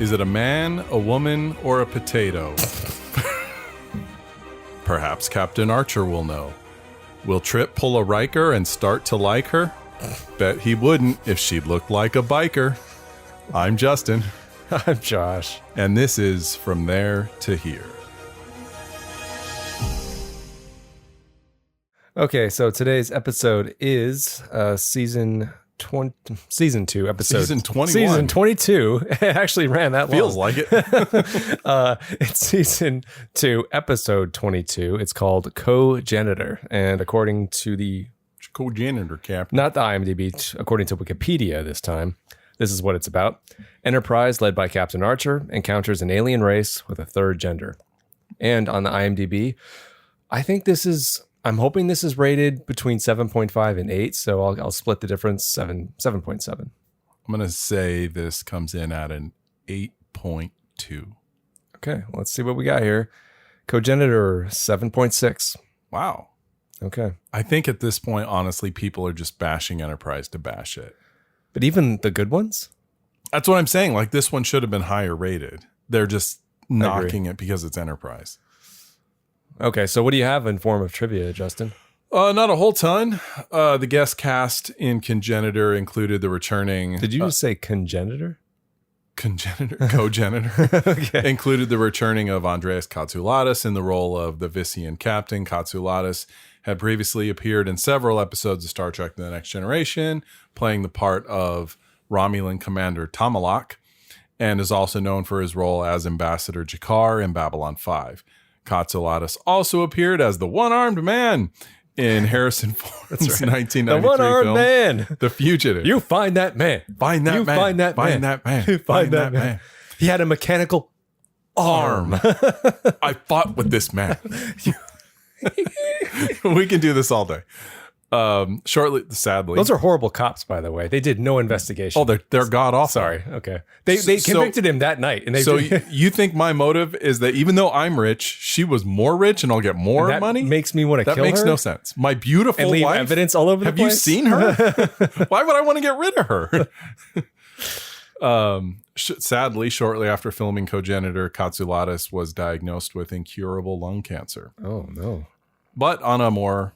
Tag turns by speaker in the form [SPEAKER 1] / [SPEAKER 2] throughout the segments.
[SPEAKER 1] Is it a man, a woman, or a potato? Perhaps Captain Archer will know. Will Trip pull a Riker and start to like her? Bet he wouldn't if she looked like a biker. I'm Justin.
[SPEAKER 2] I'm Josh.
[SPEAKER 1] And this is From There to Here.
[SPEAKER 2] Okay, so today's episode is season 2, episode...
[SPEAKER 1] Season 21.
[SPEAKER 2] Season 22. It actually ran that long.
[SPEAKER 1] Feels like it.
[SPEAKER 2] It's season 2, episode 22. It's called Cogenitor. And according to the...
[SPEAKER 1] Cogenitor, Captain.
[SPEAKER 2] Not the IMDb, according to Wikipedia this time. This is what it's about. Enterprise, led by Captain Archer, encounters an alien race with a third gender. And on the IMDb, I'm hoping this is rated between 7.5 and 8, so I'll split the difference, 7.7.
[SPEAKER 1] I'm going to say this comes in at an 8.2.
[SPEAKER 2] Okay, let's see what we got here. Cogenitor, 7.6.
[SPEAKER 1] Wow.
[SPEAKER 2] Okay.
[SPEAKER 1] I think at this point, honestly, people are just bashing Enterprise to bash it.
[SPEAKER 2] But even the good ones?
[SPEAKER 1] That's what I'm saying. Like, this one should have been higher rated. They're just knocking it because it's Enterprise.
[SPEAKER 2] Okay, so what do you have in form of trivia, Justin?
[SPEAKER 1] Not a whole ton. The guest cast in Cogenitor included the returning...
[SPEAKER 2] Did you just say congenitor?
[SPEAKER 1] Cogenitor.
[SPEAKER 2] Okay.
[SPEAKER 1] Included the returning of Andreas Katsoulatas in the role of the Vissian captain. Katsoulatas had previously appeared in several episodes of Star Trek The Next Generation, playing the part of Romulan Commander Tomalak, and is also known for his role as Ambassador Jakar in Babylon 5. Katsoulatas also appeared as the one-armed man in Harrison Ford's 1993
[SPEAKER 2] The one-armed
[SPEAKER 1] film,
[SPEAKER 2] man.
[SPEAKER 1] The Fugitive.
[SPEAKER 2] You find that man.
[SPEAKER 1] Find that
[SPEAKER 2] you
[SPEAKER 1] man.
[SPEAKER 2] Find that
[SPEAKER 1] find
[SPEAKER 2] man.
[SPEAKER 1] that man.
[SPEAKER 2] You find that man. He had a mechanical arm.
[SPEAKER 1] I fought with this man. We can do this all day. Shortly, sadly.
[SPEAKER 2] Those are horrible cops, by the way. They did no investigation.
[SPEAKER 1] Oh, they're god awful.
[SPEAKER 2] Sorry. Okay. They convicted him that night. And
[SPEAKER 1] you think my motive is that even though I'm rich, she was more rich and I'll get more
[SPEAKER 2] that
[SPEAKER 1] money?
[SPEAKER 2] Makes me want to kill her?
[SPEAKER 1] That makes no sense. My beautiful
[SPEAKER 2] and leave
[SPEAKER 1] wife.
[SPEAKER 2] Evidence all over the place?
[SPEAKER 1] Have you seen her? Why would I want to get rid of her? Sadly, shortly after filming Cogenitor, Katsoulatas was diagnosed with incurable lung cancer.
[SPEAKER 2] Oh, no.
[SPEAKER 1] But on a more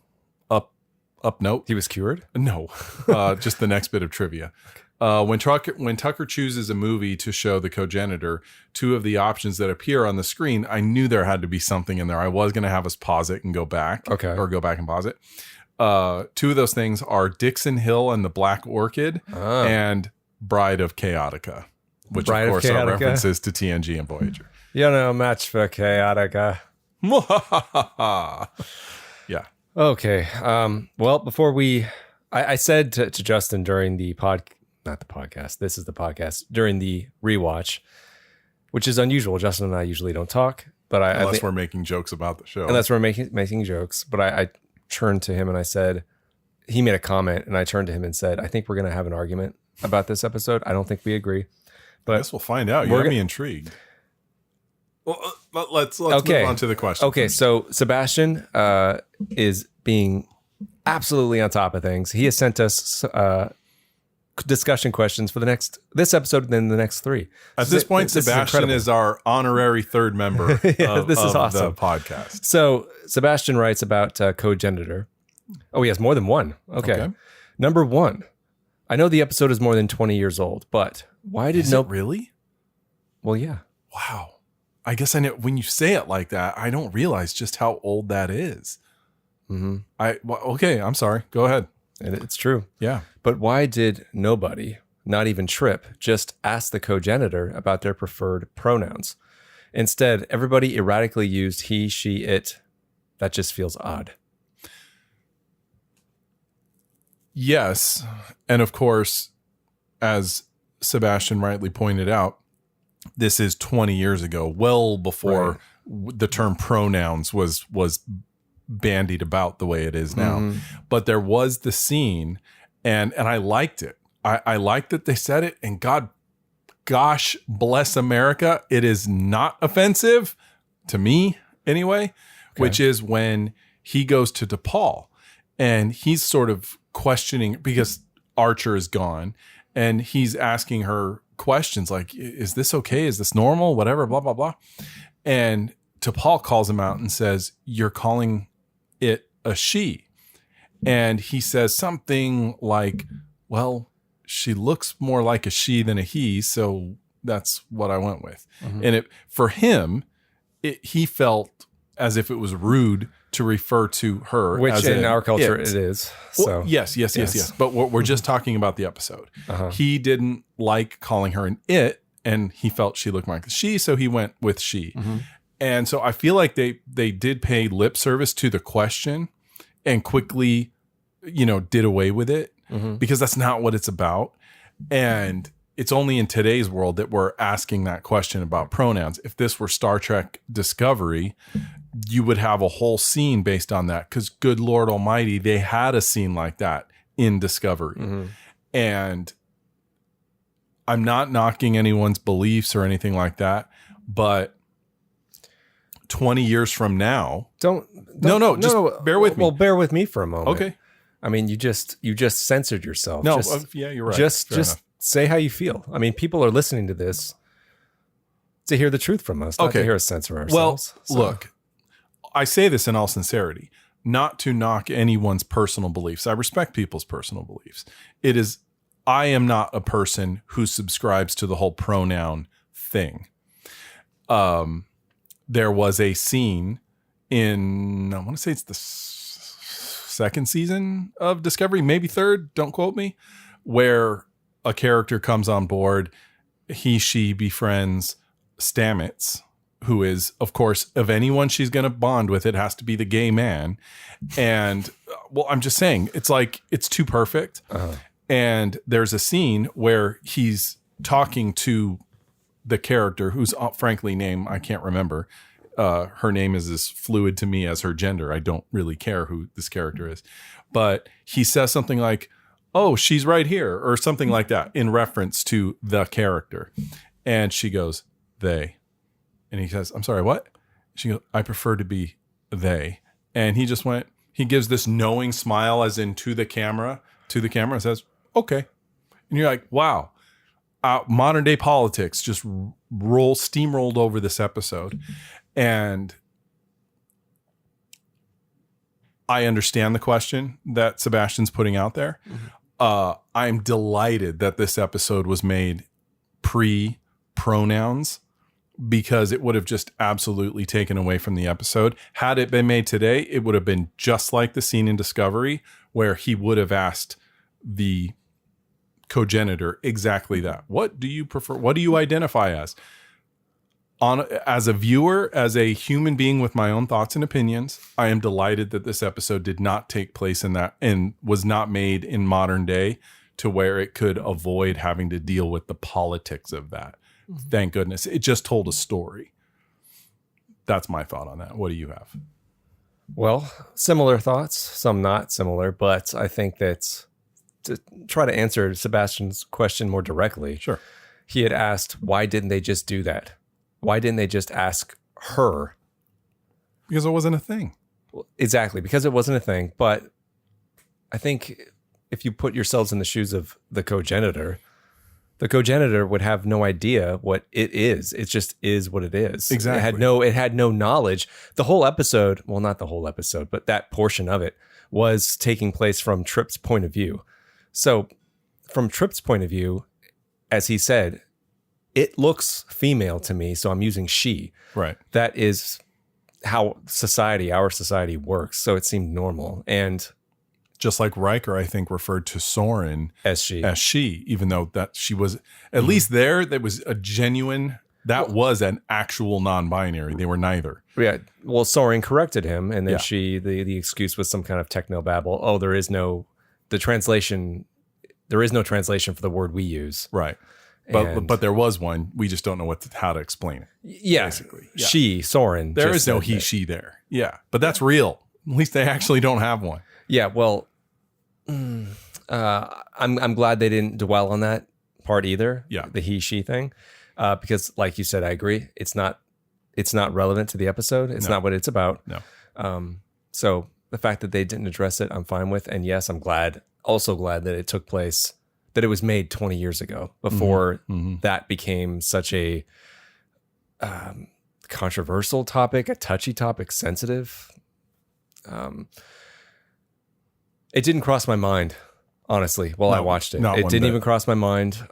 [SPEAKER 1] up note.
[SPEAKER 2] He was cured?
[SPEAKER 1] No. Just the next bit of trivia. When Tucker chooses a movie to show the Cogenitor, two of the options that appear on the screen, I knew there had to be something in there. I was going to have us pause it and go back.
[SPEAKER 2] Okay.
[SPEAKER 1] Or go back and pause it. Two of those things are Dixon Hill and the Black Orchid and Bride of Chaotica, which of course are references to TNG and Voyager.
[SPEAKER 2] You're no match for Chaotica.
[SPEAKER 1] Yeah.
[SPEAKER 2] Okay. Well, before I said to Justin during the not the podcast, this is the podcast, during the rewatch, which is unusual. Justin and I usually don't talk, but
[SPEAKER 1] unless we're making jokes about the show.
[SPEAKER 2] Unless we're making jokes. But I turned to him and I said, he made a comment and I turned to him and said, I think we're going to have an argument about this episode. I don't think we agree. But
[SPEAKER 1] I guess we'll find out. You got me intrigued. Well, let's move on to the question.
[SPEAKER 2] Okay, so Sebastian is being absolutely on top of things. He has sent us discussion questions for this episode and then the next 3.
[SPEAKER 1] At this point, Sebastian is our honorary third member
[SPEAKER 2] this is awesome.
[SPEAKER 1] The podcast.
[SPEAKER 2] So Sebastian writes about Cogenitor. Oh, he has more than one. Okay. Number 1. I know the episode is more than 20 years old, but why did
[SPEAKER 1] it really?
[SPEAKER 2] Well, yeah.
[SPEAKER 1] Wow. I guess I know when you say it like that, I don't realize just how old that is. Mm-hmm. Okay, I'm sorry. Go ahead.
[SPEAKER 2] It's true.
[SPEAKER 1] Yeah.
[SPEAKER 2] But why did nobody, not even Trip, just ask the Cogenitor about their preferred pronouns? Instead, everybody erratically used he, she, it. That just feels odd.
[SPEAKER 1] Yes. And of course, as Sebastian rightly pointed out, this is 20 years ago, well before the term pronouns was bandied about the way it is now. Mm-hmm. But there was the scene, and I liked it. I liked that they said it, and gosh bless America, it is not offensive to me anyway, which is when he goes to DePaul, and he's sort of questioning because Archer is gone, and he's asking her, questions like, is this okay? Is this normal? Whatever, blah, blah, blah. And T'Pol calls him out and says, you're calling it a she. And he says something like, well, she looks more like a she than a he, so that's what I went with. And for him, he felt as if it was rude to refer to her,
[SPEAKER 2] which
[SPEAKER 1] as
[SPEAKER 2] in our culture it is. So
[SPEAKER 1] well, yes. But we're just talking about the episode. He didn't like calling her an it, and he felt she looked like a she, so he went with she. And so I feel like they did pay lip service to the question and quickly, did away with it because that's not what it's about. And it's only in today's world that we're asking that question about pronouns. If this were Star Trek Discovery, you would have a whole scene based on that, because good Lord Almighty, they had a scene like that in Discovery. And I'm not knocking anyone's beliefs or anything like that, but 20 years from now,
[SPEAKER 2] don't
[SPEAKER 1] bear with me.
[SPEAKER 2] Well, bear with me for a moment.
[SPEAKER 1] Okay.
[SPEAKER 2] I mean, you just censored yourself.
[SPEAKER 1] No, yeah, you're right.
[SPEAKER 2] Just say how you feel. I mean, people are listening to this to hear the truth from us, not to hear us censor ourselves.
[SPEAKER 1] Well, look, I say this in all sincerity, not to knock anyone's personal beliefs. I respect people's personal beliefs. I am not a person who subscribes to the whole pronoun thing. There was a scene in, I want to say it's the second season of Discovery, maybe third, don't quote me, where a character comes on board. She befriends Stamets, who is, of course, of anyone she's going to bond with, it has to be the gay man. And, well, I'm just saying, it's like, it's too perfect. And there's a scene where he's talking to the character whose frankly name I can't remember. Her name is as fluid to me as her gender. I don't really care who this character is. But he says something like, oh, she's right here, or something like that, in reference to the character. And she goes, they. And he says, I'm sorry, what? She goes, I prefer to be they. And he just he gives this knowing smile, as in to the camera, and says, okay. And you're like, wow. Modern day politics just steamrolled over this episode. And I understand the question that Sebastian's putting out there. I'm delighted that this episode was made pre-pronouns, because it would have just absolutely taken away from the episode. Had it been made today, it would have been just like the scene in Discovery where he would have asked the Cogenitor exactly that. What do you prefer? What do you identify as? As a viewer, as a human being with my own thoughts and opinions, I am delighted that this episode did not take place in that and was not made in modern day to where it could avoid having to deal with the politics of that. Thank goodness. It just told a story. That's my thought on that. What do you have?
[SPEAKER 2] Well, similar thoughts, some not similar, but I think that to try to answer Sebastian's question more directly.
[SPEAKER 1] Sure.
[SPEAKER 2] He had asked, why didn't they just do that? Why didn't they just ask her?
[SPEAKER 1] Because it wasn't a thing.
[SPEAKER 2] Well, exactly, because it wasn't a thing. But I think if you put yourselves in the shoes of the Cogenitor would have no idea what it is. It just is what it is.
[SPEAKER 1] Exactly.
[SPEAKER 2] It had no knowledge. The whole episode, well, not the whole episode, but that portion of it was taking place from Trip's point of view. So from Trip's point of view, as he said, it looks female to me, so I'm using she.
[SPEAKER 1] Right.
[SPEAKER 2] That is how our society works. So it seemed normal. And
[SPEAKER 1] just like Riker, I think, referred to Soren
[SPEAKER 2] as she,
[SPEAKER 1] even though that she was at least there was a genuine, was an actual non-binary. They were neither.
[SPEAKER 2] Yeah. Well, Soren corrected him, and then the excuse was some kind of technobabble. Oh, there is no translation for the word we use.
[SPEAKER 1] Right. But there was one. We just don't know how to explain it.
[SPEAKER 2] Yeah. Basically. Yeah. She, Soren.
[SPEAKER 1] There is no he, she there. Yeah. But that's real. At least they actually don't have one.
[SPEAKER 2] Yeah. Well, I'm glad they didn't dwell on that part either.
[SPEAKER 1] Yeah.
[SPEAKER 2] The he, she thing. Because like you said, I agree. It's not relevant to the episode. It's not what it's about.
[SPEAKER 1] No.
[SPEAKER 2] So the fact that they didn't address it, I'm fine with. And yes, I'm also glad that it took place that it was made 20 years ago before that became such a controversial topic, a touchy topic, sensitive. It didn't cross my mind, honestly, while I watched it. It didn't even cross my mind.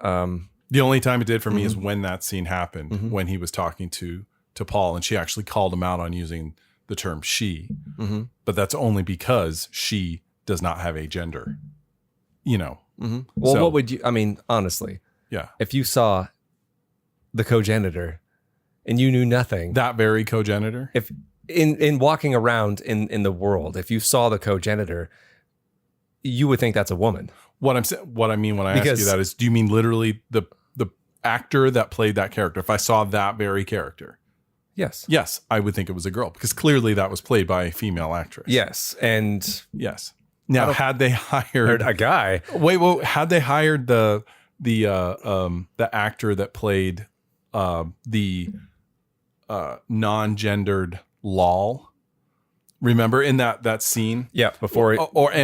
[SPEAKER 1] The only time it did for me is when that scene happened, when he was talking to Paul, and she actually called him out on using the term she. But that's only because she does not have a gender, you know.
[SPEAKER 2] Well, what would you, I mean, honestly, if you saw the Cogenitor and you knew nothing,
[SPEAKER 1] that very Cogenitor,
[SPEAKER 2] if in walking around in the world, if you saw the Cogenitor, you would think that's a woman. What
[SPEAKER 1] I mean when I ask you that is, do you mean literally the actor that played that character? If I saw that very character, yes, I would think it was a girl, because clearly that was played by a female actress.
[SPEAKER 2] Yes, and
[SPEAKER 1] yes. Now, had they hired
[SPEAKER 2] a guy?
[SPEAKER 1] Had they hired the actor that played the non-gendered Lol? Remember in that scene?
[SPEAKER 2] Yeah, before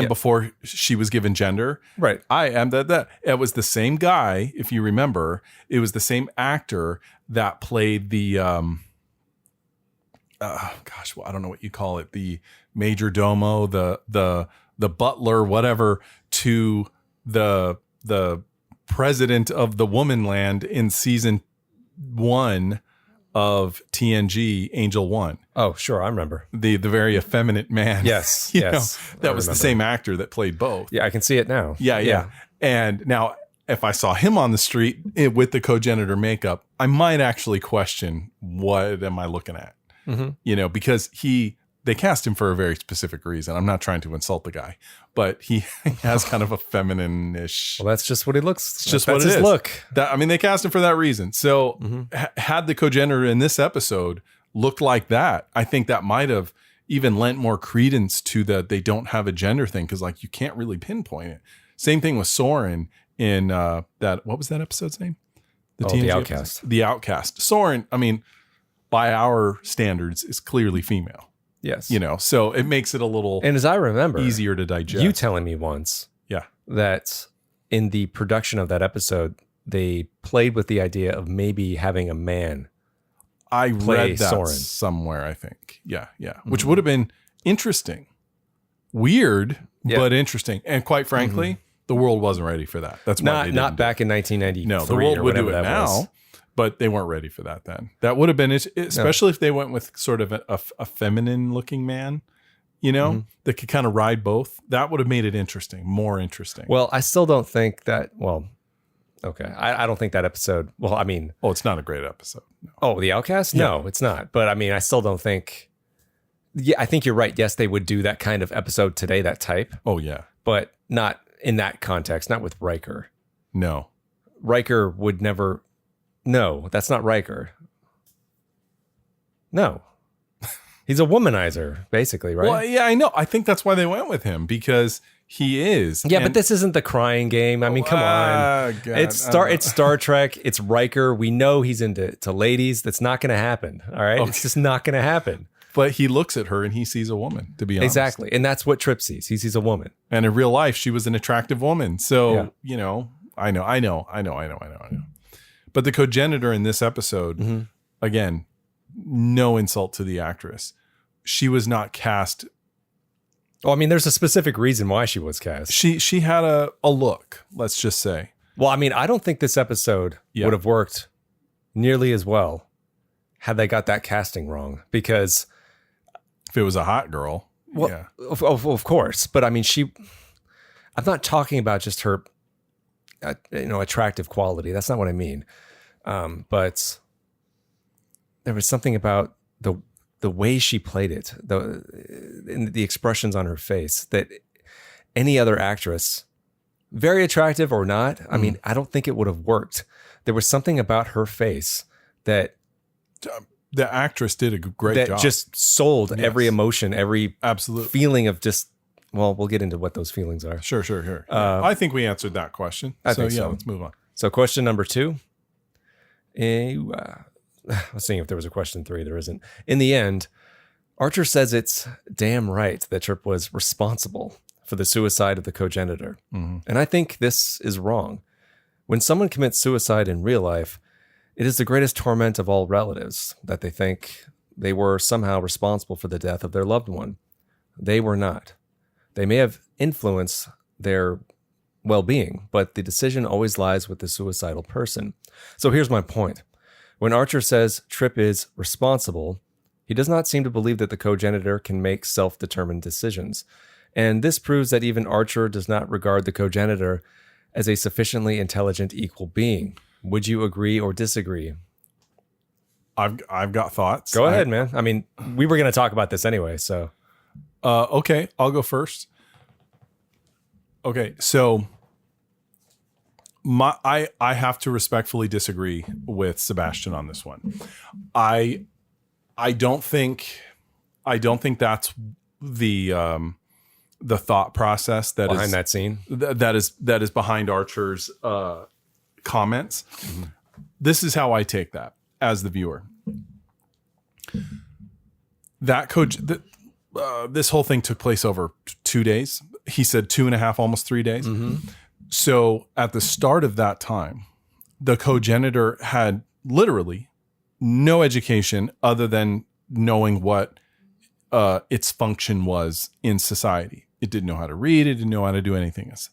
[SPEAKER 1] before she was given gender.
[SPEAKER 2] Right.
[SPEAKER 1] I am that. It was the same guy, if you remember. It was the same actor that played the I don't know what you call it, the major domo, the butler, whatever, to the president of the Woman Land in season 1 of TNG, Angel One.
[SPEAKER 2] Oh, sure, I remember.
[SPEAKER 1] The very effeminate man.
[SPEAKER 2] Yes,
[SPEAKER 1] that was the same actor that played both.
[SPEAKER 2] Yeah, I can see it now.
[SPEAKER 1] Yeah. And now, if I saw him on the street with the Cogenitor makeup, I might actually question, what am I looking at? Because they cast him for a very specific reason. I'm not trying to insult the guy, but he has kind of a feminine-ish.
[SPEAKER 2] Well, that's just what he looks.
[SPEAKER 1] It's just what it is.
[SPEAKER 2] Look.
[SPEAKER 1] They cast him for that reason. So had the Cogenitor in this episode looked like that, I think that might have even lent more credence to that they don't have a gender thing, because you can't really pinpoint it. Same thing with Soren in what was that episode's name?
[SPEAKER 2] The Outcast.
[SPEAKER 1] The Outcast. Soren, by our standards, is clearly female.
[SPEAKER 2] Yes.
[SPEAKER 1] So it makes it a little,
[SPEAKER 2] and as I remember,
[SPEAKER 1] easier to digest.
[SPEAKER 2] You telling me once that in the production of that episode, they played with the idea of maybe having a man.
[SPEAKER 1] I read that Soren somewhere, I think. Yeah. Which would have been interesting. Weird, but interesting. And quite frankly, the world wasn't ready for that. That's why
[SPEAKER 2] not back in 1993.
[SPEAKER 1] No, the world would do it now. But they weren't ready for that then. That would have been, especially if they went with sort of a feminine looking man, that could kind of ride both. That would have made it interesting, more interesting.
[SPEAKER 2] Well, I still don't think that, okay. I don't think that episode,
[SPEAKER 1] it's not a great episode. No.
[SPEAKER 2] Oh, The Outcast? No, it's not. But I still don't think, I think you're right. Yes, they would do that kind of episode today, that type.
[SPEAKER 1] Oh, yeah.
[SPEAKER 2] But not in that context, not with Riker.
[SPEAKER 1] No.
[SPEAKER 2] Riker would never... No, that's not Riker. No. He's a womanizer, basically, right?
[SPEAKER 1] Well, yeah, I know. I think that's why they went with him, because he is.
[SPEAKER 2] Yeah, but this isn't the crying game. Come on.
[SPEAKER 1] God,
[SPEAKER 2] it's Star Trek. It's Riker. We know he's into ladies. That's not going to happen. All right? Okay. It's just not going to happen.
[SPEAKER 1] But he looks at her and he sees a woman, to be honest.
[SPEAKER 2] Exactly. And that's what Trip sees. He sees a woman.
[SPEAKER 1] And in real life, she was an attractive woman. So, I know. But the Cogenitor in this episode, again, no insult to the actress. She was not cast.
[SPEAKER 2] Oh, there's a specific reason why she was cast.
[SPEAKER 1] She had a look, let's just say.
[SPEAKER 2] Well, I don't think this episode would have worked nearly as well had they got that casting wrong. Because
[SPEAKER 1] if it was a hot girl,
[SPEAKER 2] of course. But I'm not talking about just her, attractive quality. That's not what I mean. But there was something about the way she played it, the expressions on her face, that any other actress, very attractive or not, I don't think it would have worked. There was something about her face that
[SPEAKER 1] the actress did a great job.
[SPEAKER 2] Just sold every emotion, every
[SPEAKER 1] absolute
[SPEAKER 2] feeling of just. Well, we'll get into what those feelings are.
[SPEAKER 1] Sure. I think we answered that question.
[SPEAKER 2] I think so.
[SPEAKER 1] Let's move on.
[SPEAKER 2] So question number 2. I was seeing if there was a question 3. There isn't. In the end, Archer says it's damn right that Trip was responsible for the suicide of the cogenitor.
[SPEAKER 1] Mm-hmm.
[SPEAKER 2] And I think this is wrong. When someone commits suicide in real life, it is the greatest torment of all relatives that they think they were somehow responsible for the death of their loved one. They were not. They may have influenced their well-being, but the decision always lies with the suicidal person. So here's my point. When Archer says Trip is responsible, he does not seem to believe that the cogenitor can make self-determined decisions. And this proves that even Archer does not regard the cogenitor as a sufficiently intelligent equal being. Would you agree or disagree?
[SPEAKER 1] I've got thoughts.
[SPEAKER 2] Go ahead, man. I mean, we were going to talk about this anyway, so.
[SPEAKER 1] Okay, I'll go first. Okay, so I have to respectfully disagree with Sebastian on this one. I don't think that's the thought process that
[SPEAKER 2] behind
[SPEAKER 1] is
[SPEAKER 2] that scene.
[SPEAKER 1] That is behind Archer's comments. Mm-hmm. This is how I take that as the viewer. That this whole thing took place over 2 days. He said 2.5, almost 3 days.
[SPEAKER 2] Mm-hmm.
[SPEAKER 1] So at the start of that time, the cogenitor had literally no education other than knowing what its function was in society. It didn't know how to read. It didn't know how to do anything else.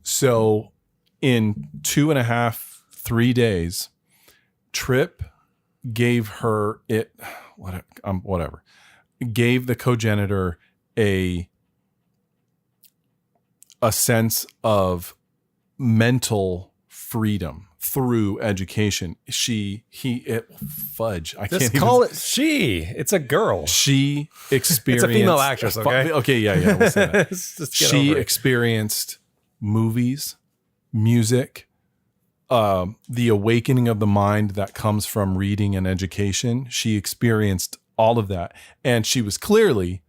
[SPEAKER 1] So in 2.5, 3 days, Trip gave her whatever, gave the cogenitor a sense of mental freedom through education. Fudge. I
[SPEAKER 2] Just
[SPEAKER 1] can't
[SPEAKER 2] call
[SPEAKER 1] even,
[SPEAKER 2] it she. It's a girl.
[SPEAKER 1] She experienced.
[SPEAKER 2] It's a female actress. Okay.
[SPEAKER 1] Okay. Yeah. We'll say that. She
[SPEAKER 2] over it.
[SPEAKER 1] experienced movies, music, the awakening of the mind that comes from reading and education. She experienced all of that, and she was clearly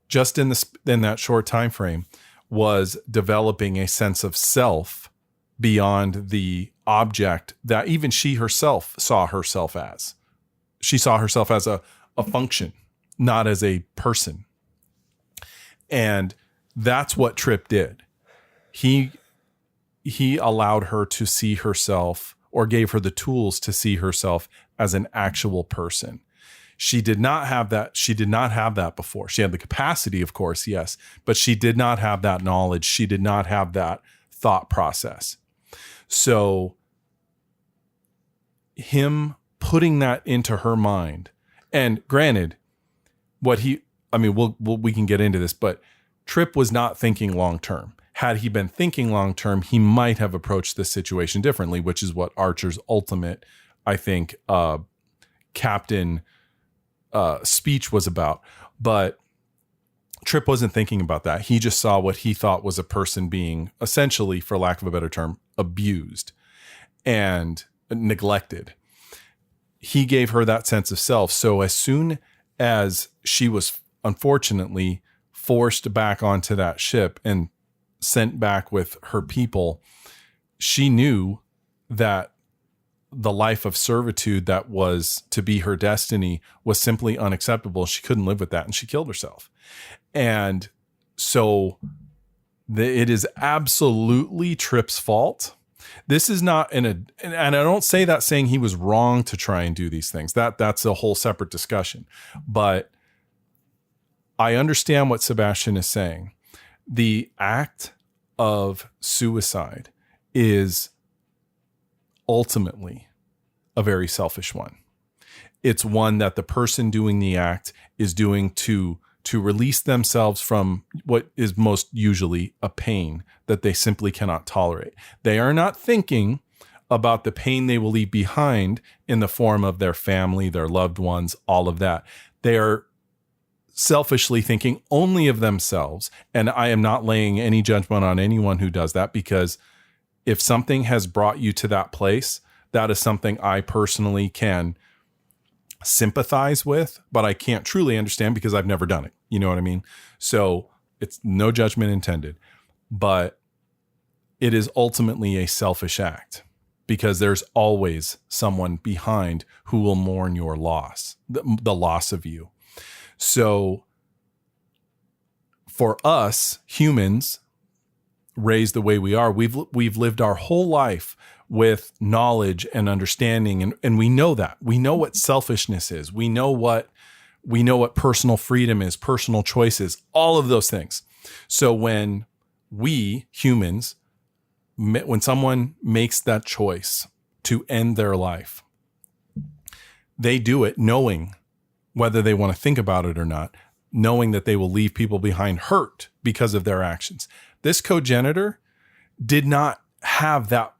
[SPEAKER 1] just in that short time frame was developing a sense of self beyond the object that even she herself saw herself as. She saw herself as a function, not as a person. And that's what Trip did. He allowed her to see herself, or gave her the tools to see herself as an actual person. She did not have that. She did not have that before. She had the capacity, of course, yes, but she did not have that knowledge. She did not have that thought process. So him putting that into her mind, and granted, we can get into this, but Trip was not thinking long term. Had he been thinking long term, he might have approached this situation differently, which is what Archer's ultimate, I think, captain speech was about. But Trip wasn't thinking about that. He just saw what he thought was a person being essentially, for lack of a better term, abused and neglected. He gave her that sense of self. So as soon as she was unfortunately forced back onto that ship and sent back with her people, she knew that the life of servitude that was to be her destiny was simply unacceptable. She couldn't live with that, and she killed herself. And so it is absolutely Trip's fault. This is not and I don't say that saying he was wrong to try and do these things. That's a whole separate discussion. But I understand what Sebastian is saying. The act of suicide is ultimately a very selfish one. It's one that the person doing the act is doing to release themselves from what is most usually a pain that they simply cannot tolerate. They are not thinking about the pain they will leave behind in the form of their family, their loved ones, all of that. They are selfishly thinking only of themselves. And I am not laying any judgment on anyone who does that, because if something has brought you to that place, that is something I personally can sympathize with, but I can't truly understand because I've never done it. You know what I mean? So it's no judgment intended, but it is ultimately a selfish act, because there's always someone behind who will mourn your loss, the loss of you. So for us humans raised the way we are, we've lived our whole life with knowledge and understanding. And we know that. We know what selfishness is. We know what personal freedom is, personal choices, all of those things. So when we humans, when someone makes that choice to end their life, they do it knowing, whether they want to think about it or not, knowing that they will leave people behind hurt because of their actions. This cogenitor did not have that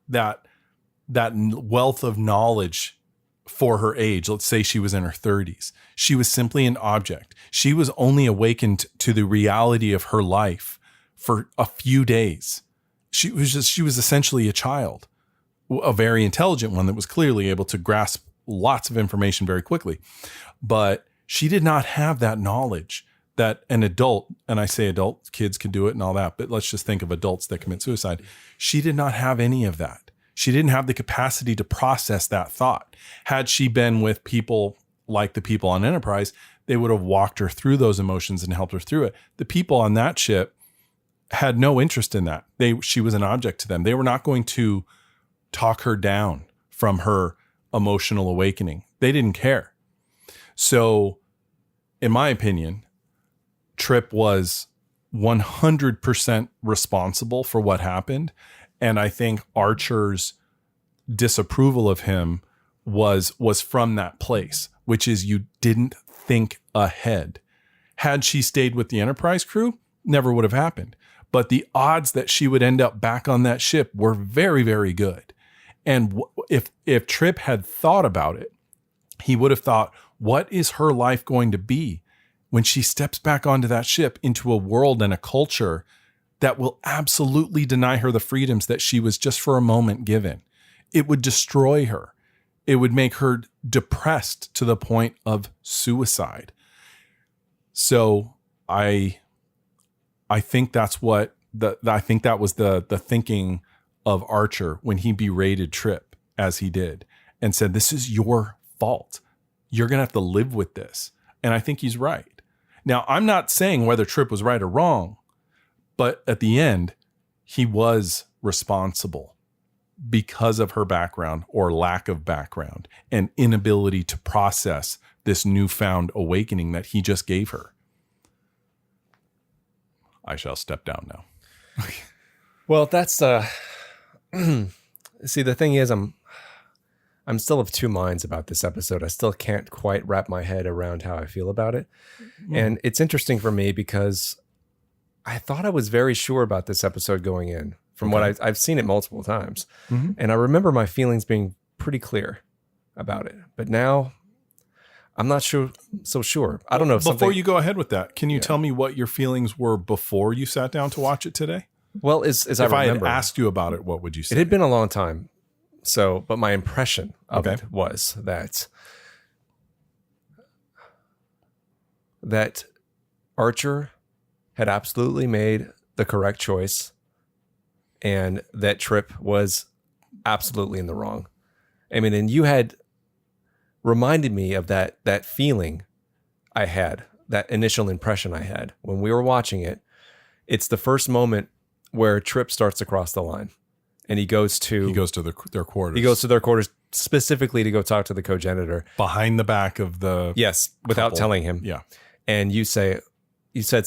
[SPEAKER 1] wealth of knowledge for her age. Let's say she was in her 30s. She was simply an object. She was only awakened to the reality of her life for a few days. She was essentially a child, a very intelligent one that was clearly able to grasp lots of information very quickly. But she did not have that knowledge that an adult, and I say adult, kids could do it and all that, but let's just think of adults that commit suicide. She did not have any of that. She didn't have the capacity to process that thought. Had she been with people like the people on Enterprise, they would have walked her through those emotions and helped her through it. The people on that ship had no interest in that. She was an object to them. They were not going to talk her down from her emotional awakening. They didn't care. So, in my opinion, Trip was 100% responsible for what happened. And I think Archer's disapproval of him was from that place, which is you didn't think ahead. Had she stayed with the Enterprise crew, never would have happened. But the odds that she would end up back on that ship were very, very good. And if Trip had thought about it, he would have thought, what is her life going to be when she steps back onto that ship into a world and a culture that will absolutely deny her the freedoms that she was just for a moment given? It would destroy her. It would make her depressed to the point of suicide. So I think that's I think that was the thinking of Archer when he berated Trip as he did and said, this is your fault. You're going to have to live with this. And I think he's right. Now, I'm not saying whether Trip was right or wrong, but at the end, he was responsible because of her background or lack of background and inability to process this newfound awakening that he just gave her. I shall step down now.
[SPEAKER 2] Well, that's see, the thing is, I'm still of two minds about this episode. I still can't quite wrap my head around how I feel about it. And it's interesting for me because I thought I was very sure about this episode going in from what I've seen it multiple times. Mm-hmm. And I remember my feelings being pretty clear about it. But now I'm not so sure. I don't know.
[SPEAKER 1] Before you go ahead with that, can you tell me what your feelings were before you sat down to watch it today?
[SPEAKER 2] Well, as I remember,
[SPEAKER 1] if I had asked you about it, what would you say?
[SPEAKER 2] It had been a long time. So, but my impression of it was that Archer had absolutely made the correct choice and that Trip was absolutely in the wrong. I mean, and you had reminded me of that feeling I had, that initial impression I had when we were watching it. It's the first moment where Trip starts to cross the line. And he goes to their quarters. He goes to their quarters specifically to go talk to the cogenitor.
[SPEAKER 1] Behind the back of the
[SPEAKER 2] without telling him.
[SPEAKER 1] Yeah.
[SPEAKER 2] And you said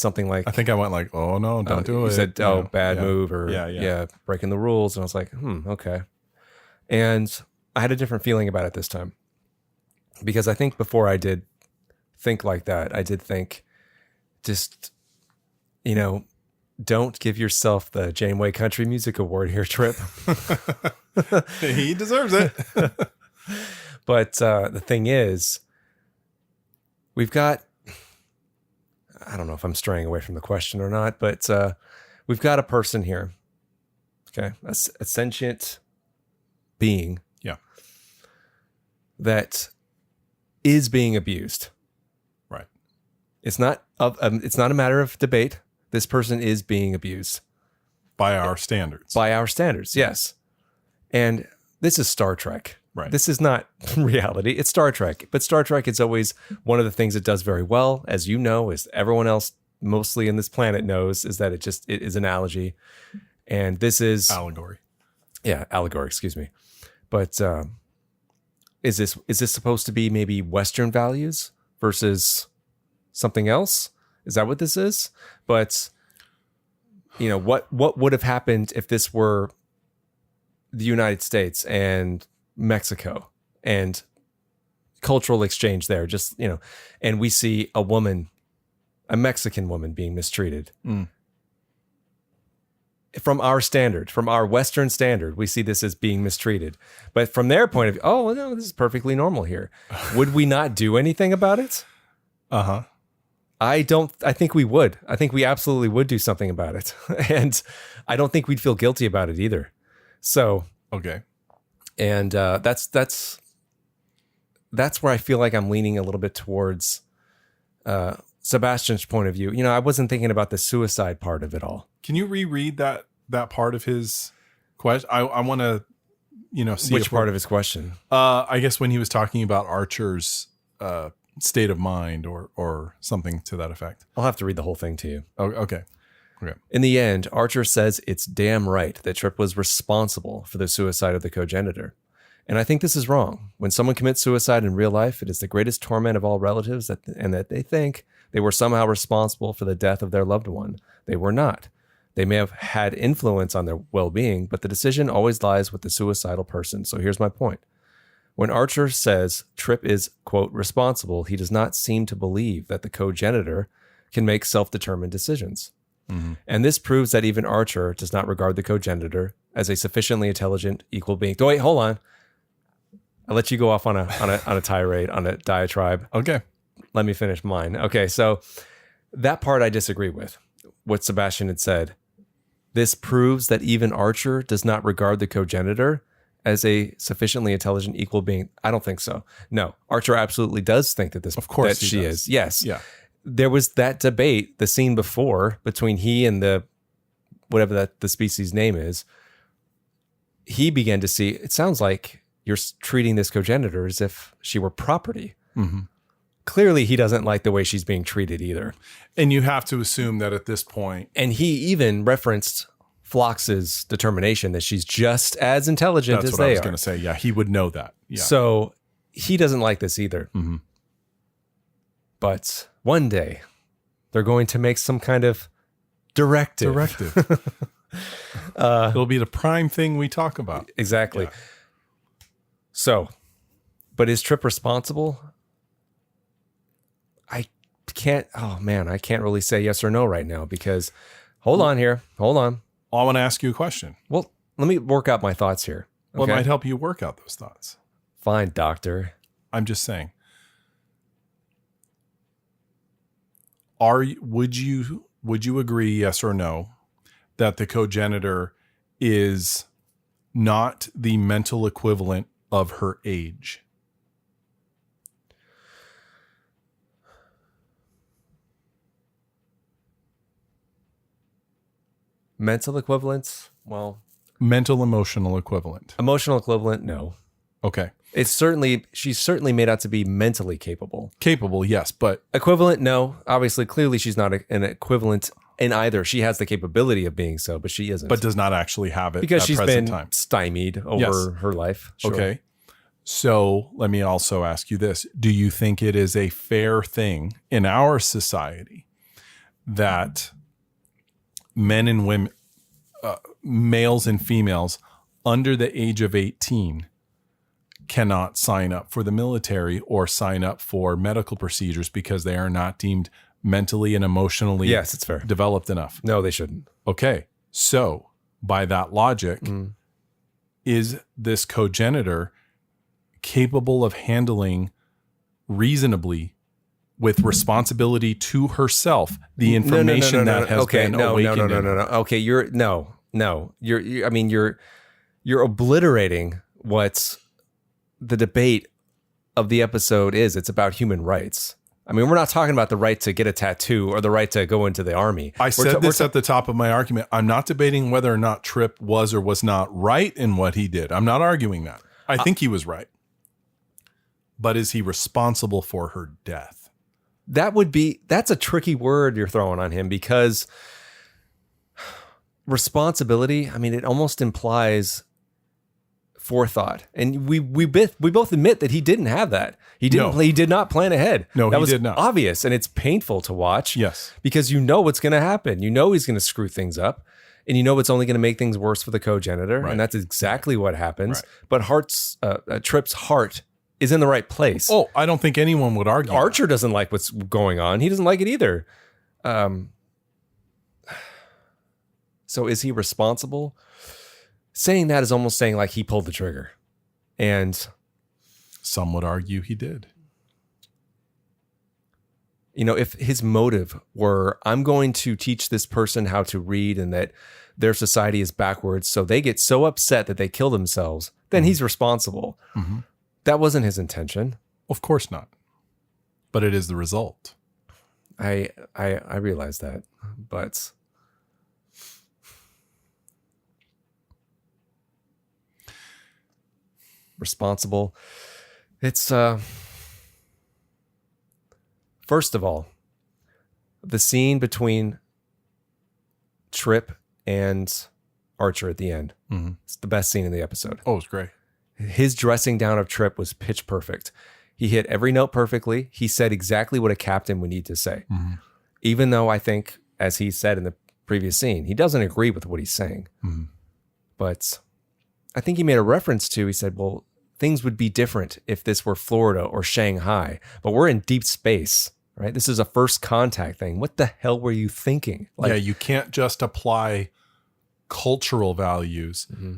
[SPEAKER 2] something like,
[SPEAKER 1] I think I went like, oh no, don't do it.
[SPEAKER 2] You said, bad move or breaking the rules. And I was like, okay. And I had a different feeling about it this time. Because I think before I did think like that, I did think just, don't give yourself the Janeway Country Music Award here, Trip.
[SPEAKER 1] He deserves it.
[SPEAKER 2] But the thing is, we've got, I don't know if I'm straying away from the question or not, but we've got a person here, okay, a sentient being that is being abused.
[SPEAKER 1] Right.
[SPEAKER 2] It's not a matter of debate. This person is being abused.
[SPEAKER 1] By our standards.
[SPEAKER 2] By our standards, yes. And this is Star Trek.
[SPEAKER 1] Right.
[SPEAKER 2] This is not reality. It's Star Trek. But Star Trek is always one of the things it does very well, as you know, as everyone else mostly in this planet knows is that it is analogy. And this is
[SPEAKER 1] allegory.
[SPEAKER 2] Yeah, allegory, excuse me. But is this supposed to be maybe Western values versus something else? Is that what this is? But what would have happened if this were the United States and Mexico and cultural exchange there? And we see a Mexican woman being mistreated. From our Western standard, we see this as being mistreated. But from their point of view, oh, well, no, this is perfectly normal here. Would we not do anything about it?
[SPEAKER 1] Uh-huh.
[SPEAKER 2] I think we would. I think we absolutely would do something about it. And I don't think we'd feel guilty about it either. So,
[SPEAKER 1] okay.
[SPEAKER 2] And that's where I feel like I'm leaning a little bit towards Sebastian's point of view. I wasn't thinking about the suicide part of it all.
[SPEAKER 1] Can you reread that part of his question? I want to, see
[SPEAKER 2] which part of his question.
[SPEAKER 1] I guess when he was talking about Archer's state of mind or something to that effect.
[SPEAKER 2] I'll have to read the whole thing to you.
[SPEAKER 1] Oh, okay.
[SPEAKER 2] In the end, Archer says it's damn right that Trip was responsible for the suicide of the Cogenitor. And I think this is wrong. When someone commits suicide in real life, it is the greatest torment of all relatives and that they think they were somehow responsible for the death of their loved one. They were not. They may have had influence on their well-being, but the decision always lies with the suicidal person. So here's my point. When Archer says Trip is, quote, responsible, he does not seem to believe that the Cogenitor can make self-determined decisions. Mm-hmm. And this proves that even Archer does not regard the Cogenitor as a sufficiently intelligent, equal being. Wait, hold on. I'll let you go off on a tirade, on a diatribe.
[SPEAKER 1] Okay.
[SPEAKER 2] Let me finish mine. Okay, so that part I disagree with, what Sebastian had said. This proves that even Archer does not regard the Cogenitor as a sufficiently intelligent, equal being. I don't think so. No, Archer absolutely does think that
[SPEAKER 1] of course
[SPEAKER 2] she is. Yes.
[SPEAKER 1] Yeah.
[SPEAKER 2] There was that debate, the scene before, between he and whatever the species name is. He began to see, it sounds like you're treating this Cogenitor as if she were property. Mm-hmm. Clearly, he doesn't like the way she's being treated either.
[SPEAKER 1] And you have to assume that at this point...
[SPEAKER 2] And he even referenced Phlox's determination that she's just as intelligent as they are. That's what I was
[SPEAKER 1] going to say. Yeah, he would know that. Yeah.
[SPEAKER 2] So he doesn't like this either.
[SPEAKER 1] Mm-hmm.
[SPEAKER 2] But one day, they're going to make some kind of directive.
[SPEAKER 1] It'll be the prime thing we talk about.
[SPEAKER 2] Exactly.
[SPEAKER 1] Yeah.
[SPEAKER 2] So, but is Trip responsible? I can't really say yes or no right now because hold on.
[SPEAKER 1] I want to ask you a question.
[SPEAKER 2] Well, let me work out my thoughts here. Okay?
[SPEAKER 1] Well, it might help you work out those thoughts.
[SPEAKER 2] Fine, doctor.
[SPEAKER 1] I'm just saying. Would you agree, yes or no, that the Cogenitor is not the mental equivalent of her age?
[SPEAKER 2] Mental equivalence? Well,
[SPEAKER 1] mental emotional equivalent.
[SPEAKER 2] Emotional equivalent? No.
[SPEAKER 1] Okay.
[SPEAKER 2] She's certainly made out to be mentally capable.
[SPEAKER 1] Capable, yes, but
[SPEAKER 2] equivalent? No. Obviously, clearly she's not an equivalent in either. She has the capability of being so, but she isn't.
[SPEAKER 1] But does not actually have it
[SPEAKER 2] because she's been
[SPEAKER 1] time.
[SPEAKER 2] Stymied over her life.
[SPEAKER 1] Sure. Okay. So let me also ask you this. Do you think it is a fair thing in our society that men and women, males and females under the age of 18 cannot sign up for the military or sign up for medical procedures because they are not deemed mentally and emotionally
[SPEAKER 2] it's fair.
[SPEAKER 1] Developed enough?
[SPEAKER 2] No, they shouldn't.
[SPEAKER 1] Okay. So by that logic, is this Cogenitor capable of handling reasonably with responsibility to herself the information that has been awakened?
[SPEAKER 2] No. Okay, you're obliterating what the debate of the episode is. It's about human rights. I mean, we're not talking about the right to get a tattoo or the right to go into the army.
[SPEAKER 1] I said this at the top of my argument. I'm not debating whether or not Trip was or was not right in what he did. I'm not arguing that. I think he was right. But is he responsible for her death?
[SPEAKER 2] that's a tricky word you're throwing on him, because responsibility, I mean, it almost implies forethought. And we both admit that he didn't have that. He did not plan ahead.
[SPEAKER 1] No,
[SPEAKER 2] that
[SPEAKER 1] he
[SPEAKER 2] was
[SPEAKER 1] did not.
[SPEAKER 2] obvious, and it's painful to watch.
[SPEAKER 1] Yes.
[SPEAKER 2] Because you know what's going to happen. You know he's going to screw things up, and you know it's only going to make things worse for the cogenitor,
[SPEAKER 1] Right.
[SPEAKER 2] and that's exactly what happens.
[SPEAKER 1] Right.
[SPEAKER 2] But Tripp's heart is in the right place.
[SPEAKER 1] Oh, I don't think anyone would argue.
[SPEAKER 2] Archer doesn't like what's going on. He doesn't like it either. So is he responsible? Saying that is almost saying like he pulled the trigger. And
[SPEAKER 1] Some would argue he did.
[SPEAKER 2] you know, if his motive were, I'm going to teach this person how to read and that their society is backwards, so they get so upset that they kill themselves, then he's responsible.
[SPEAKER 1] Mm-hmm.
[SPEAKER 2] That wasn't his intention.
[SPEAKER 1] Of course not. But it is the result.
[SPEAKER 2] I realize that, but responsible. It's first of all, the scene between Trip and Archer at the end.
[SPEAKER 1] Mm-hmm.
[SPEAKER 2] It's the best scene in the episode.
[SPEAKER 1] Oh, it's great.
[SPEAKER 2] His dressing down of Trip was pitch perfect. He hit every note perfectly. He said exactly what a captain would need to say.
[SPEAKER 1] Mm-hmm.
[SPEAKER 2] Even though I think, as he said in the previous scene, he doesn't agree with what he's saying.
[SPEAKER 1] Mm-hmm.
[SPEAKER 2] But I think he made a reference to, he said, well, things would be different if this were Florida or Shanghai, but we're in deep space, right? This is a first contact thing. What the hell were you thinking?
[SPEAKER 1] Yeah, you can't just apply cultural values.
[SPEAKER 2] Mm-hmm.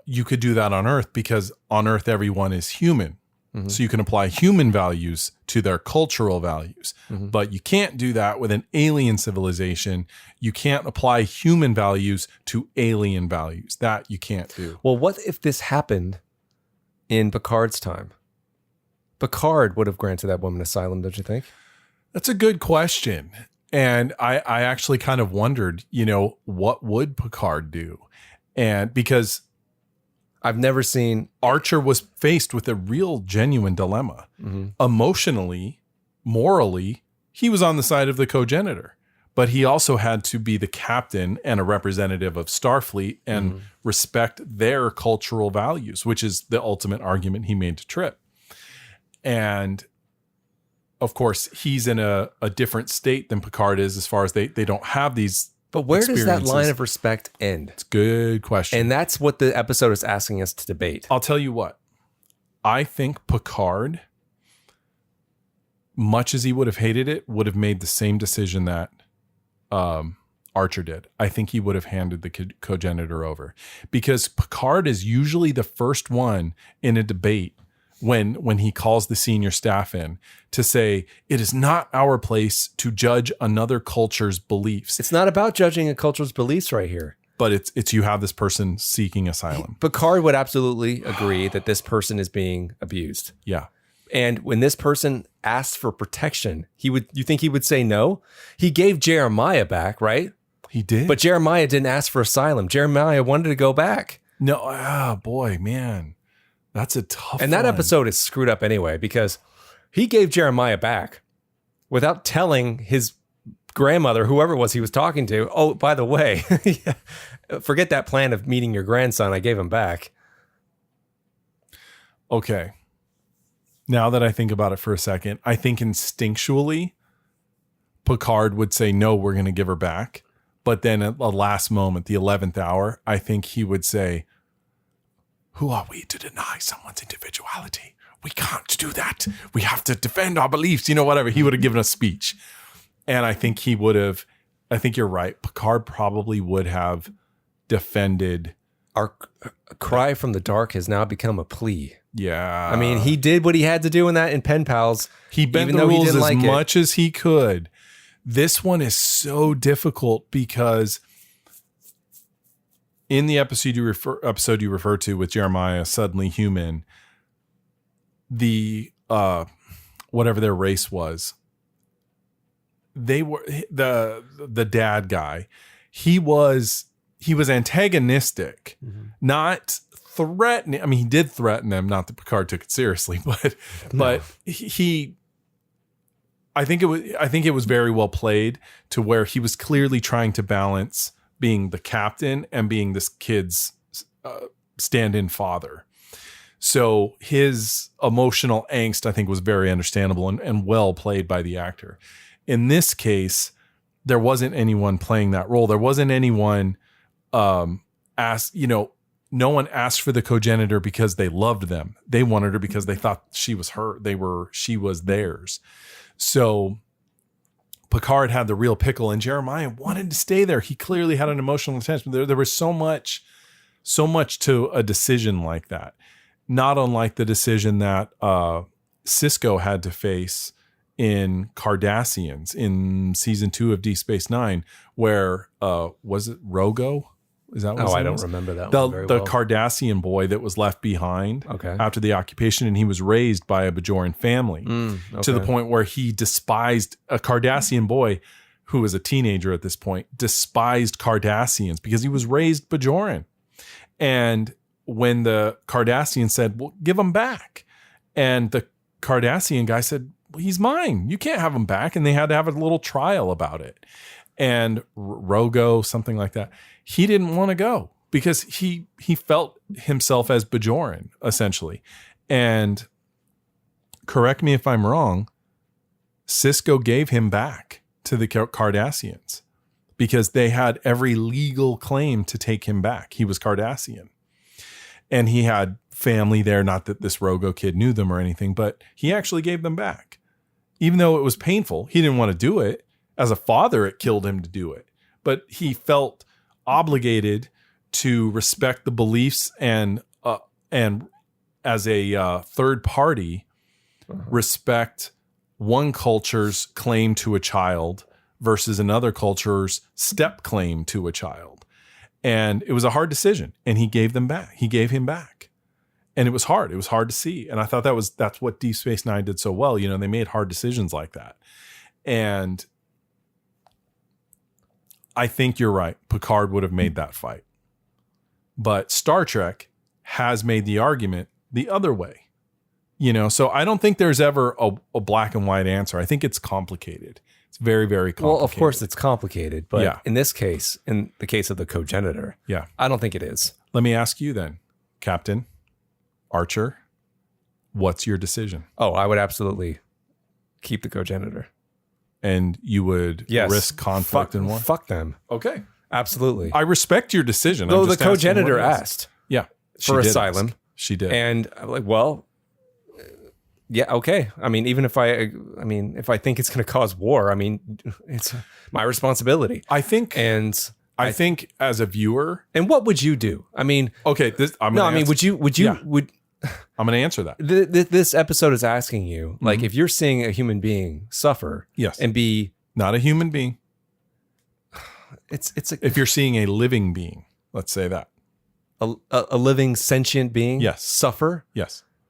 [SPEAKER 1] You could do that on Earth because on Earth, everyone is human.
[SPEAKER 2] Mm-hmm.
[SPEAKER 1] So you can apply human values to their cultural values,
[SPEAKER 2] Mm-hmm.
[SPEAKER 1] but you can't do that with an alien civilization. You can't apply human values to alien values. That you can't do.
[SPEAKER 2] Well, what if this happened in Picard's time? Picard would have granted that woman asylum, don't you think?
[SPEAKER 1] That's a good question. And I actually kind of wondered, what would Picard do? And because
[SPEAKER 2] I've never seen
[SPEAKER 1] Archer was faced with a real genuine dilemma.
[SPEAKER 2] Mm-hmm.
[SPEAKER 1] Emotionally, morally, he was on the side of the cogenitor, but he also had to be the captain and a representative of Starfleet and respect their cultural values, which is the ultimate argument he made to Trip. And of course, he's in a different state than Picard is as far as they don't have these.
[SPEAKER 2] But where does that
[SPEAKER 1] experiences.
[SPEAKER 2] line of respect end?
[SPEAKER 1] It's a good question.
[SPEAKER 2] And that's what the episode is asking us to debate.
[SPEAKER 1] I'll tell you what. I think Picard, much as he would have hated it, would have made the same decision that Archer did. I think he would have handed the cogenitor over. Because Picard is usually the first one in a debate when he calls the senior staff in to say, it is not our place to judge another culture's beliefs.
[SPEAKER 2] It's not about judging a culture's beliefs right here.
[SPEAKER 1] But it's you have this person seeking asylum.
[SPEAKER 2] Picard would absolutely agree that this person is being abused.
[SPEAKER 1] Yeah.
[SPEAKER 2] And when this person asks for protection, you think he would say no? He gave Jeremiah back, right?
[SPEAKER 1] He did.
[SPEAKER 2] But Jeremiah didn't ask for asylum. Jeremiah wanted to go back.
[SPEAKER 1] No, boy, man. That's a tough
[SPEAKER 2] And that
[SPEAKER 1] one.
[SPEAKER 2] episode is screwed up anyway, because he gave Jeremiah back without telling his grandmother, whoever it was he was talking to, oh, by the way, forget that plan of meeting your grandson. I gave him back.
[SPEAKER 1] Okay. Now that I think about it for a second, I think instinctually Picard would say, no, we're going to give her back. But then at the last moment, the 11th hour, I think he would say, who are we to deny someone's individuality? We can't do that. We have to defend our beliefs, whatever. He would have given a speech. And I think I think you're right. Picard probably would have defended.
[SPEAKER 2] Our cry from the dark has now become a plea.
[SPEAKER 1] Yeah.
[SPEAKER 2] I mean, he did what he had to do in Pen Pals.
[SPEAKER 1] He bent
[SPEAKER 2] even
[SPEAKER 1] the
[SPEAKER 2] though he
[SPEAKER 1] rules
[SPEAKER 2] didn't
[SPEAKER 1] as
[SPEAKER 2] like
[SPEAKER 1] much as he could. This one is so difficult because in the episode you refer to with Jeremiah, Suddenly Human, the whatever their race was, they were the dad guy. He was antagonistic, not threatening. I mean, he did threaten them. Not that Picard took it seriously, but he I think it was very well played to where he was clearly trying to balance being the captain and being this kid's stand-in father. So his emotional angst, I think, was very understandable and well played by the actor. In this case, there wasn't anyone playing that role. There wasn't anyone no one asked for the Cogenitor because they loved them. They wanted her because they thought she was she was theirs. So Picard had the real pickle, and Jeremiah wanted to stay there. He clearly had an emotional attachment. There was so much to a decision like that. Not unlike the decision that Sisko had to face in Cardassians in season 2 of Deep Space Nine, where was it Rogo? Is that what
[SPEAKER 2] I don't remember that one very
[SPEAKER 1] the
[SPEAKER 2] well.
[SPEAKER 1] Cardassian boy that was left behind after the occupation, and he was raised by a Bajoran family to the point where he despised a Cardassian boy who was a teenager at this point, despised Cardassians because he was raised Bajoran. And when the Cardassian said, well, give him back. And the Cardassian guy said, well, he's mine. You can't have him back. And they had to have a little trial about it. And Rogo, something like that, he didn't want to go because he felt himself as Bajoran, essentially. And correct me if I'm wrong, Sisko gave him back to the Cardassians because they had every legal claim to take him back. He was Cardassian. And he had family there, not that this Rogo kid knew them or anything, but he actually gave them back. Even though it was painful, he didn't want to do it. As a father, it killed him to do it. But he felt obligated to respect the beliefs and as a third party, respect one culture's claim to a child versus another culture's step claim to a child. And it was a hard decision, and he gave them back. He gave him back. And it was hard. It was hard to see. And I thought that's what Deep Space Nine did so well. You know, they made hard decisions like that. And I think you're right. Picard would have made that fight. But Star Trek has made the argument the other way. You know, so I don't think there's ever a black and white answer. I think it's complicated. It's very, very complicated.
[SPEAKER 2] Well, of course it's complicated, but in this case, in the case of the Cogenitor, I don't think it is.
[SPEAKER 1] Let me ask you then, Captain Archer, what's your decision?
[SPEAKER 2] Oh, I would absolutely keep the Cogenitor.
[SPEAKER 1] And you would risk conflict and war?
[SPEAKER 2] Fuck them.
[SPEAKER 1] Okay.
[SPEAKER 2] Absolutely.
[SPEAKER 1] I respect your decision.
[SPEAKER 2] Though the Cogenitor asked for asylum.
[SPEAKER 1] She did.
[SPEAKER 2] And I'm like, well, yeah, okay. I mean, even if I think it's going to cause war, I mean, it's my responsibility.
[SPEAKER 1] I think as a viewer.
[SPEAKER 2] And what would you do? I mean,
[SPEAKER 1] okay. I'm going to answer that.
[SPEAKER 2] This episode is asking you, like, if you're seeing a human being suffer, and be
[SPEAKER 1] not a human being,
[SPEAKER 2] if
[SPEAKER 1] you're seeing a living being, let's say that
[SPEAKER 2] a living sentient being, suffer,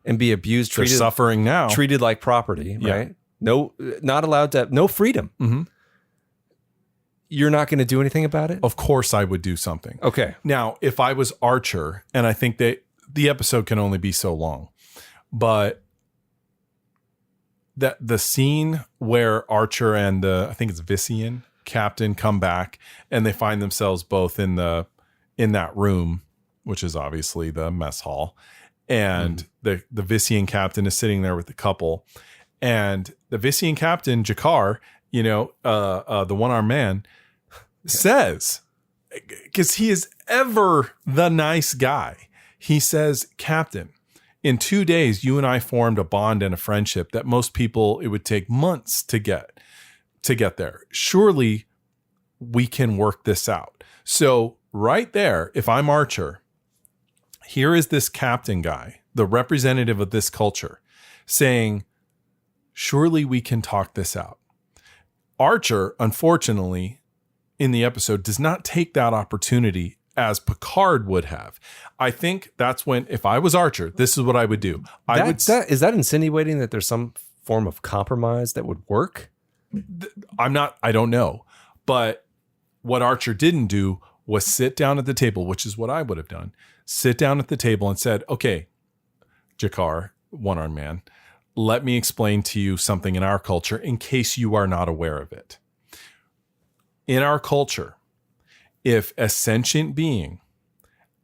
[SPEAKER 2] and be abused, treated
[SPEAKER 1] suffering now,
[SPEAKER 2] treated like property, right? No, not allowed to have no freedom. Mm-hmm. You're not going to do anything about it?
[SPEAKER 1] Of course, I would do something.
[SPEAKER 2] Okay.
[SPEAKER 1] Now, if I was Archer, and I think that the episode can only be so long, but that the scene where Archer and I think it's Vissian captain come back and they find themselves both in that room, which is obviously the mess hall, and the Vissian captain is sitting there with the couple, and the Vissian captain Jakar, the one-armed man, says, because he is ever the nice guy. He says, Captain, in 2 days, you and I formed a bond and a friendship that most people, it would take months to get there. Surely we can work this out. So right there, if I'm Archer, here is this captain guy, the representative of this culture, saying, surely we can talk this out. Archer, unfortunately, in the episode, does not take that opportunity as Picard would have. I think that's when, if I was Archer, this is what I would do.
[SPEAKER 2] Is that insinuating that there's some form of compromise that would work?
[SPEAKER 1] I don't know. But what Archer didn't do was sit down at the table, which is what I would have done. Sit down at the table and said, okay, Jakar, one-armed man, let me explain to you something in our culture in case you are not aware of it. In our culture, if a sentient being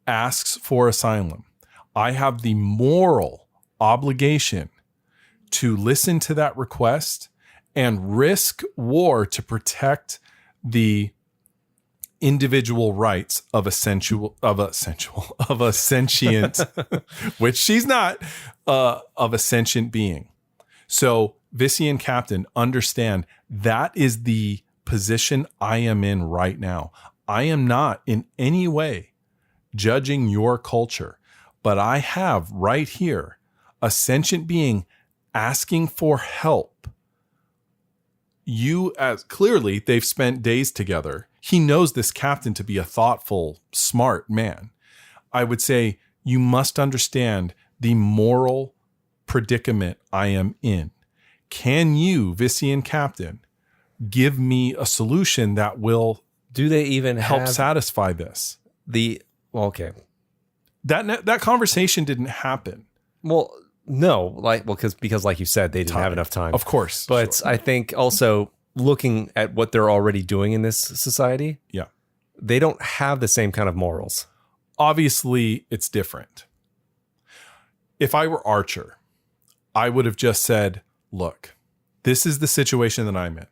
[SPEAKER 1] asks for asylum, I have the moral obligation to listen to that request and risk war to protect the individual rights of a sentient, which she's not, of a sentient being. So Vissian Captain, understand that is the position I am in right now. I am not in any way judging your culture, but I have right here a sentient being asking for help. You, as clearly they've spent days together. He knows this captain to be a thoughtful, smart man. I would say you must understand the moral predicament I am in. Can you, Vissian Captain, give me a solution that will
[SPEAKER 2] do they even
[SPEAKER 1] help satisfy this?
[SPEAKER 2] Okay.
[SPEAKER 1] That conversation didn't happen.
[SPEAKER 2] Well, no, because like you said, they didn't have enough time.
[SPEAKER 1] Of course.
[SPEAKER 2] But sure. I think also looking at what they're already doing in this society,
[SPEAKER 1] yeah,
[SPEAKER 2] they don't have the same kind of morals.
[SPEAKER 1] Obviously, it's different. If I were Archer, I would have just said, look, this is the situation that I'm in.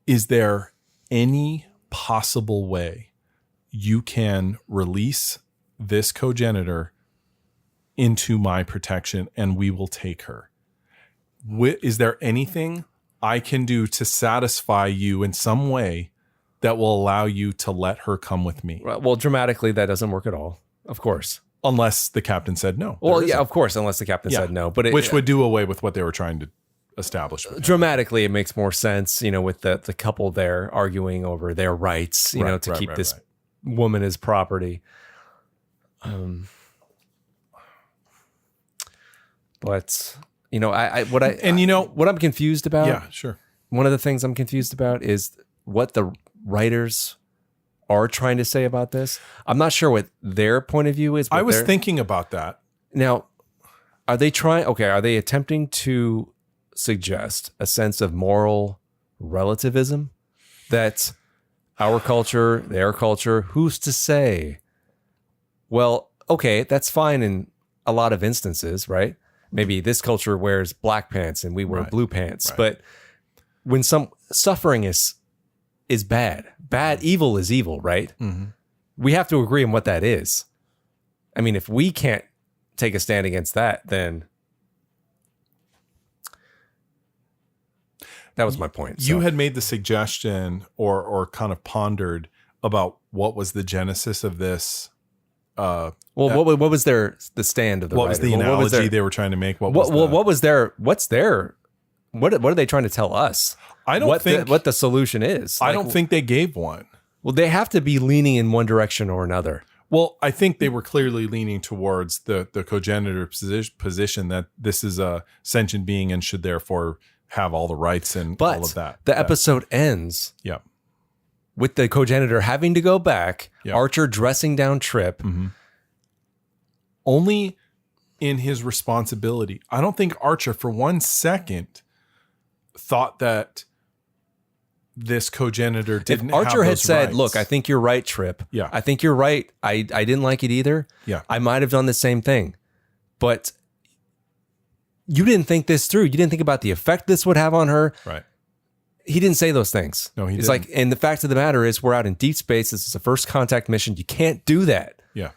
[SPEAKER 1] Is there any possible way you can release this cogenitor into my protection and we will take her? Is there anything I can do to satisfy you in some way that will allow you to let her come with me?
[SPEAKER 2] Well, dramatically, that doesn't work at all, of course.
[SPEAKER 1] Unless the captain said no.
[SPEAKER 2] Well, yeah, of course, unless the captain said no. But
[SPEAKER 1] which would do away with what they were trying to establish.
[SPEAKER 2] Dramatically, it makes more sense, with the couple there arguing over their rights, to keep this woman as property. But what I'm confused about.
[SPEAKER 1] Yeah, sure.
[SPEAKER 2] One of the things I'm confused about is what the writers are trying to say about this. I'm not sure what their point of view is.
[SPEAKER 1] I was thinking about that.
[SPEAKER 2] Now, are they attempting to suggest a sense of moral relativism that our culture, their culture, who's to say? Well, okay, that's fine in a lot of instances, right? Maybe this culture wears black pants and we wear blue pants, but when some suffering is bad, evil is evil, right? Mm-hmm. We have to agree on what that is. I mean, if we can't take a stand against that, then that was my point.
[SPEAKER 1] You had made the suggestion or kind of pondered about what was the genesis of this.
[SPEAKER 2] What was the stand of the
[SPEAKER 1] what
[SPEAKER 2] writer?
[SPEAKER 1] Was the analogy they were trying to make? What are they trying to tell us?
[SPEAKER 2] I don't think what the solution is.
[SPEAKER 1] I don't think they gave one.
[SPEAKER 2] Well, they have to be leaning in one direction or another.
[SPEAKER 1] Well, I think they were clearly leaning towards the cogenitor position that this is a sentient being and should therefore have all the rights and all of that.
[SPEAKER 2] The episode ends with the cogenitor having to go back, Archer dressing down Trip.
[SPEAKER 1] Mm-hmm. Only in his responsibility. I don't think Archer for 1 second thought that this cogenitor didn't have those
[SPEAKER 2] Archer had said,
[SPEAKER 1] rights.
[SPEAKER 2] look, I think you're right, Trip.
[SPEAKER 1] Yeah.
[SPEAKER 2] I think you're right. I didn't like it either.
[SPEAKER 1] Yeah.
[SPEAKER 2] I might have done the same thing. But you didn't think this through. You didn't think about the effect this would have on her.
[SPEAKER 1] Right.
[SPEAKER 2] He didn't say those things.
[SPEAKER 1] No, he
[SPEAKER 2] didn't.
[SPEAKER 1] It's
[SPEAKER 2] like, and the fact of the matter is we're out in deep space. This is a first contact mission. You can't do that.
[SPEAKER 1] Yeah.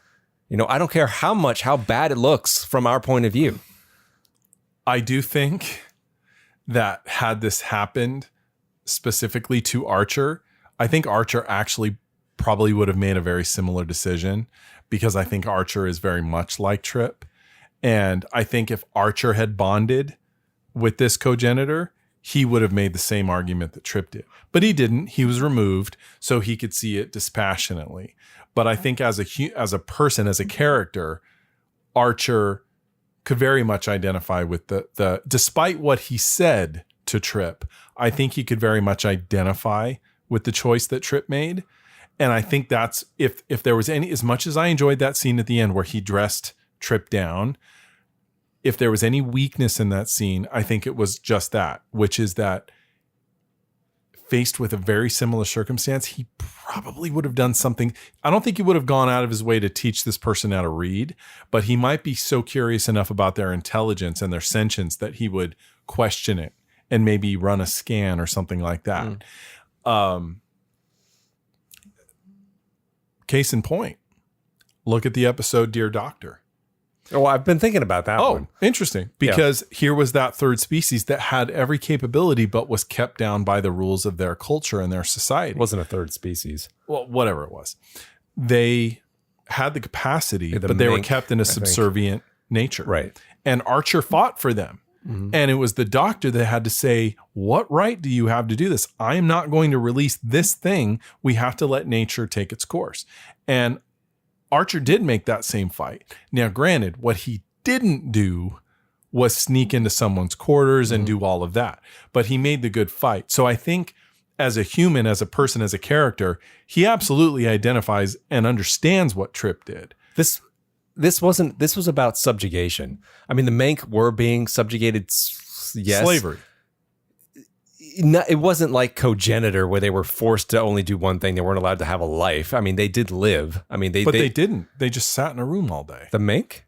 [SPEAKER 2] I don't care how bad it looks from our point of view.
[SPEAKER 1] I do think that had this happened specifically to Archer, I think Archer actually probably would have made a very similar decision because I think Archer is very much like Trip. And I think if Archer had bonded with this cogenitor, he would have made the same argument that Trip did. But he didn't. He was removed so he could see it dispassionately. But I think as a person, as a character, Archer could very much identify with the despite what he said to Trip, I think he could very much identify with the choice that Trip made. And I think that's if there was any, as much as I enjoyed that scene at the end where he dressed Trip down, if there was any weakness in that scene, I think it was just that, which is that faced with a very similar circumstance, he probably would have done something. I don't think he would have gone out of his way to teach this person how to read, but he might be so curious enough about their intelligence and their sentience that he would question it and maybe run a scan or something like that. Case in point, look at the episode Dear Doctor.
[SPEAKER 2] Oh, I've been thinking about that one.
[SPEAKER 1] Interesting. Because here was that third species that had every capability, but was kept down by the rules of their culture and their society.
[SPEAKER 2] It wasn't a third species.
[SPEAKER 1] Well, whatever it was. They had the capacity, but they were kept in a subservient nature.
[SPEAKER 2] Right.
[SPEAKER 1] And Archer fought for them. And it was the doctor that had to say, what right do you have to do this? I am not going to release this thing. We have to let nature take its course. And Archer did make that same fight. Now, granted, what he didn't do was sneak into someone's quarters and do all of that, but he made the good fight. So I think as a human, as a person, as a character, he absolutely identifies and understands what Trip did.
[SPEAKER 2] This was about subjugation. I mean, the Mank were being subjugated. Yes.
[SPEAKER 1] Slavery.
[SPEAKER 2] No, it wasn't like Cogenitor where they were forced to only do one thing. They weren't allowed to have a life. I mean, they did live. I mean, they
[SPEAKER 1] didn't. They just sat in a room all day.
[SPEAKER 2] The Mank?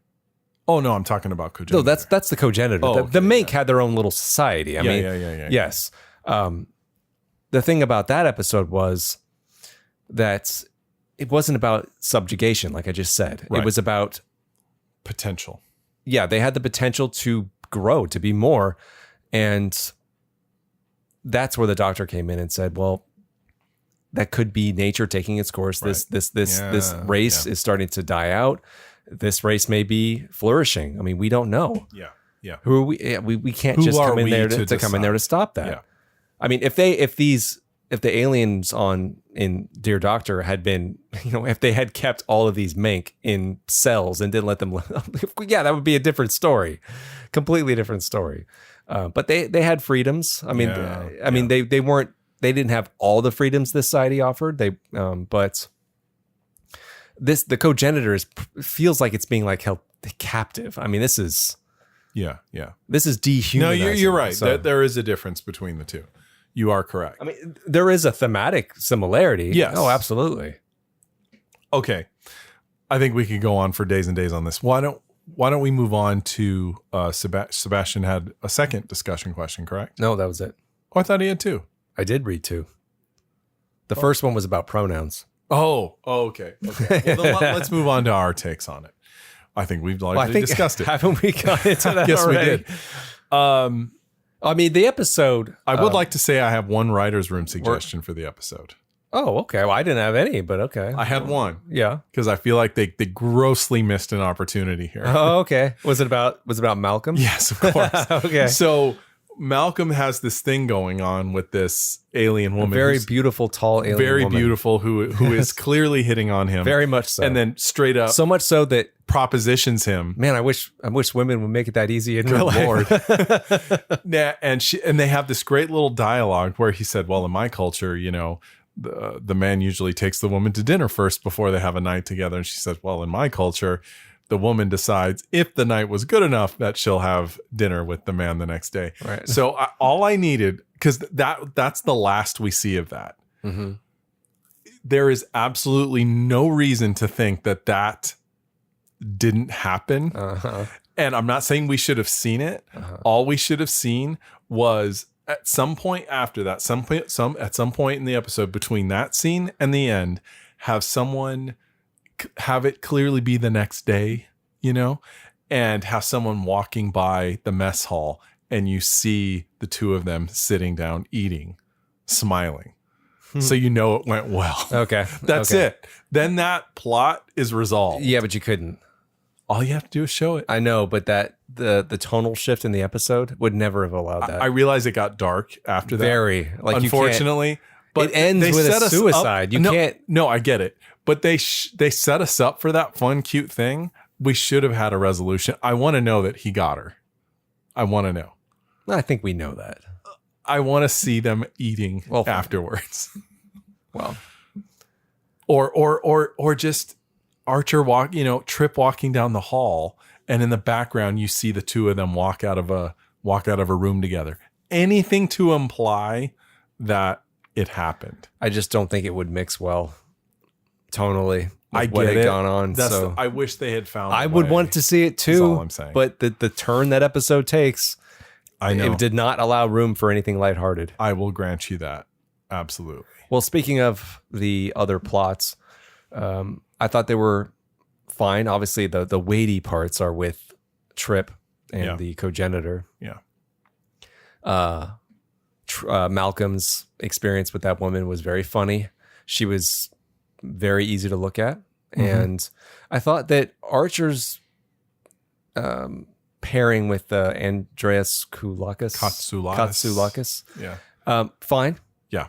[SPEAKER 1] Oh no, I'm talking about Cogenitor.
[SPEAKER 2] No, that's the Cogenitor.
[SPEAKER 1] Oh,
[SPEAKER 2] the Mank had their own little society. I mean, yes. The thing about that episode was that it wasn't about subjugation, like I just said.
[SPEAKER 1] Right.
[SPEAKER 2] It was about
[SPEAKER 1] potential.
[SPEAKER 2] Yeah, they had the potential to grow, to be more, and that's where the doctor came in and said, well, that could be nature taking its course. Right. This race is starting to die out. This race may be flourishing. I mean, we don't know.
[SPEAKER 1] Yeah.
[SPEAKER 2] Who are we? We can't just come in there to come in there to stop that.
[SPEAKER 1] Yeah.
[SPEAKER 2] I mean, if the aliens in Dear Doctor had been, if they had kept all of these Mank in cells and didn't let them live, yeah, that would be a different story, completely different story. But they had freedoms. I mean, they didn't have all the freedoms this society offered. But the Cogenitor feels like it's being like held captive. I mean, this is dehumanizing.
[SPEAKER 1] No, you're right. So, there is a difference between the two. You are correct.
[SPEAKER 2] I mean, there is a thematic similarity.
[SPEAKER 1] Yes.
[SPEAKER 2] Oh, absolutely.
[SPEAKER 1] Okay. I think we could go on for days and days on this. Why don't we move on to Sebastian had a second discussion question, correct?
[SPEAKER 2] No, that was it.
[SPEAKER 1] Oh, I thought he had two.
[SPEAKER 2] I did read two. The first one was about pronouns.
[SPEAKER 1] Oh, okay. Well, then let's move on to our takes on it. I think we've largely discussed it.
[SPEAKER 2] Haven't we got into that
[SPEAKER 1] Yes,
[SPEAKER 2] already?
[SPEAKER 1] we did.
[SPEAKER 2] I mean, the episode...
[SPEAKER 1] I would like to say I have one writer's room suggestion for the episode.
[SPEAKER 2] Oh, okay. Well, I didn't have any, but okay.
[SPEAKER 1] I had one.
[SPEAKER 2] Yeah.
[SPEAKER 1] Because I feel like they grossly missed an opportunity here.
[SPEAKER 2] Oh, okay. Was it about Malcolm?
[SPEAKER 1] Yes, of course.
[SPEAKER 2] Okay.
[SPEAKER 1] So Malcolm has this thing going on with this alien woman.
[SPEAKER 2] Very beautiful, tall alien
[SPEAKER 1] very
[SPEAKER 2] woman.
[SPEAKER 1] Beautiful, who is clearly hitting on him.
[SPEAKER 2] Very much so.
[SPEAKER 1] And then straight up...
[SPEAKER 2] So much so that...
[SPEAKER 1] propositions him.
[SPEAKER 2] Man, I wish women would make it that easy. And good Lord.
[SPEAKER 1] Yeah, and they have this great little dialogue where he said, well, in my culture, the man usually takes the woman to dinner first before they have a night together. And she says, well, in my culture, the woman decides if the night was good enough that she'll have dinner with the man the next day.
[SPEAKER 2] Right.
[SPEAKER 1] So all I needed, because that's the last we see of that.
[SPEAKER 2] Mm-hmm.
[SPEAKER 1] There is absolutely no reason to think that didn't happen.
[SPEAKER 2] Uh-huh.
[SPEAKER 1] And I'm not saying we should have seen it.
[SPEAKER 2] Uh-huh.
[SPEAKER 1] All we should have seen was at some point after that, at some point in the episode between that scene and the end, have someone have it clearly be the next day, and have someone walking by the mess hall and you see the two of them sitting down eating, smiling. So it went well.
[SPEAKER 2] Okay.
[SPEAKER 1] That's it. Then that plot is resolved.
[SPEAKER 2] Yeah, but you couldn't.
[SPEAKER 1] All you have to do is show it.
[SPEAKER 2] I know, but that the tonal shift in the episode would never have allowed that.
[SPEAKER 1] I realize it got dark after that.
[SPEAKER 2] Very. Like,
[SPEAKER 1] unfortunately. But
[SPEAKER 2] it ends with a suicide. You can't.
[SPEAKER 1] No, I get it. But they set us up for that fun, cute thing. We should have had a resolution. I want to know that he got her. I want to know.
[SPEAKER 2] I think we know that.
[SPEAKER 1] I want to see them eating afterwards.
[SPEAKER 2] Well,
[SPEAKER 1] or just Archer Trip walking down the hall and in the background you see the two of them walk out of a room together. Anything to imply that it happened.
[SPEAKER 2] I just don't think it would mix well tonally.
[SPEAKER 1] I
[SPEAKER 2] what
[SPEAKER 1] get
[SPEAKER 2] had
[SPEAKER 1] it.
[SPEAKER 2] gone on. So
[SPEAKER 1] I wish they had found.
[SPEAKER 2] I would want to see it too.
[SPEAKER 1] That's all I'm saying.
[SPEAKER 2] But the turn that episode takes,
[SPEAKER 1] I know
[SPEAKER 2] it did not allow room for anything lighthearted.
[SPEAKER 1] I will grant you that. Absolutely.
[SPEAKER 2] Well, speaking of the other plots, I thought they were fine. Obviously, the weighty parts are with Trip and the Cogenitor.
[SPEAKER 1] Yeah.
[SPEAKER 2] Malcolm's experience with that woman was very funny. She was very easy to look at. And I thought that Archer's pairing with Andreas Katsoulakis.
[SPEAKER 1] Yeah.
[SPEAKER 2] Fine.
[SPEAKER 1] Yeah.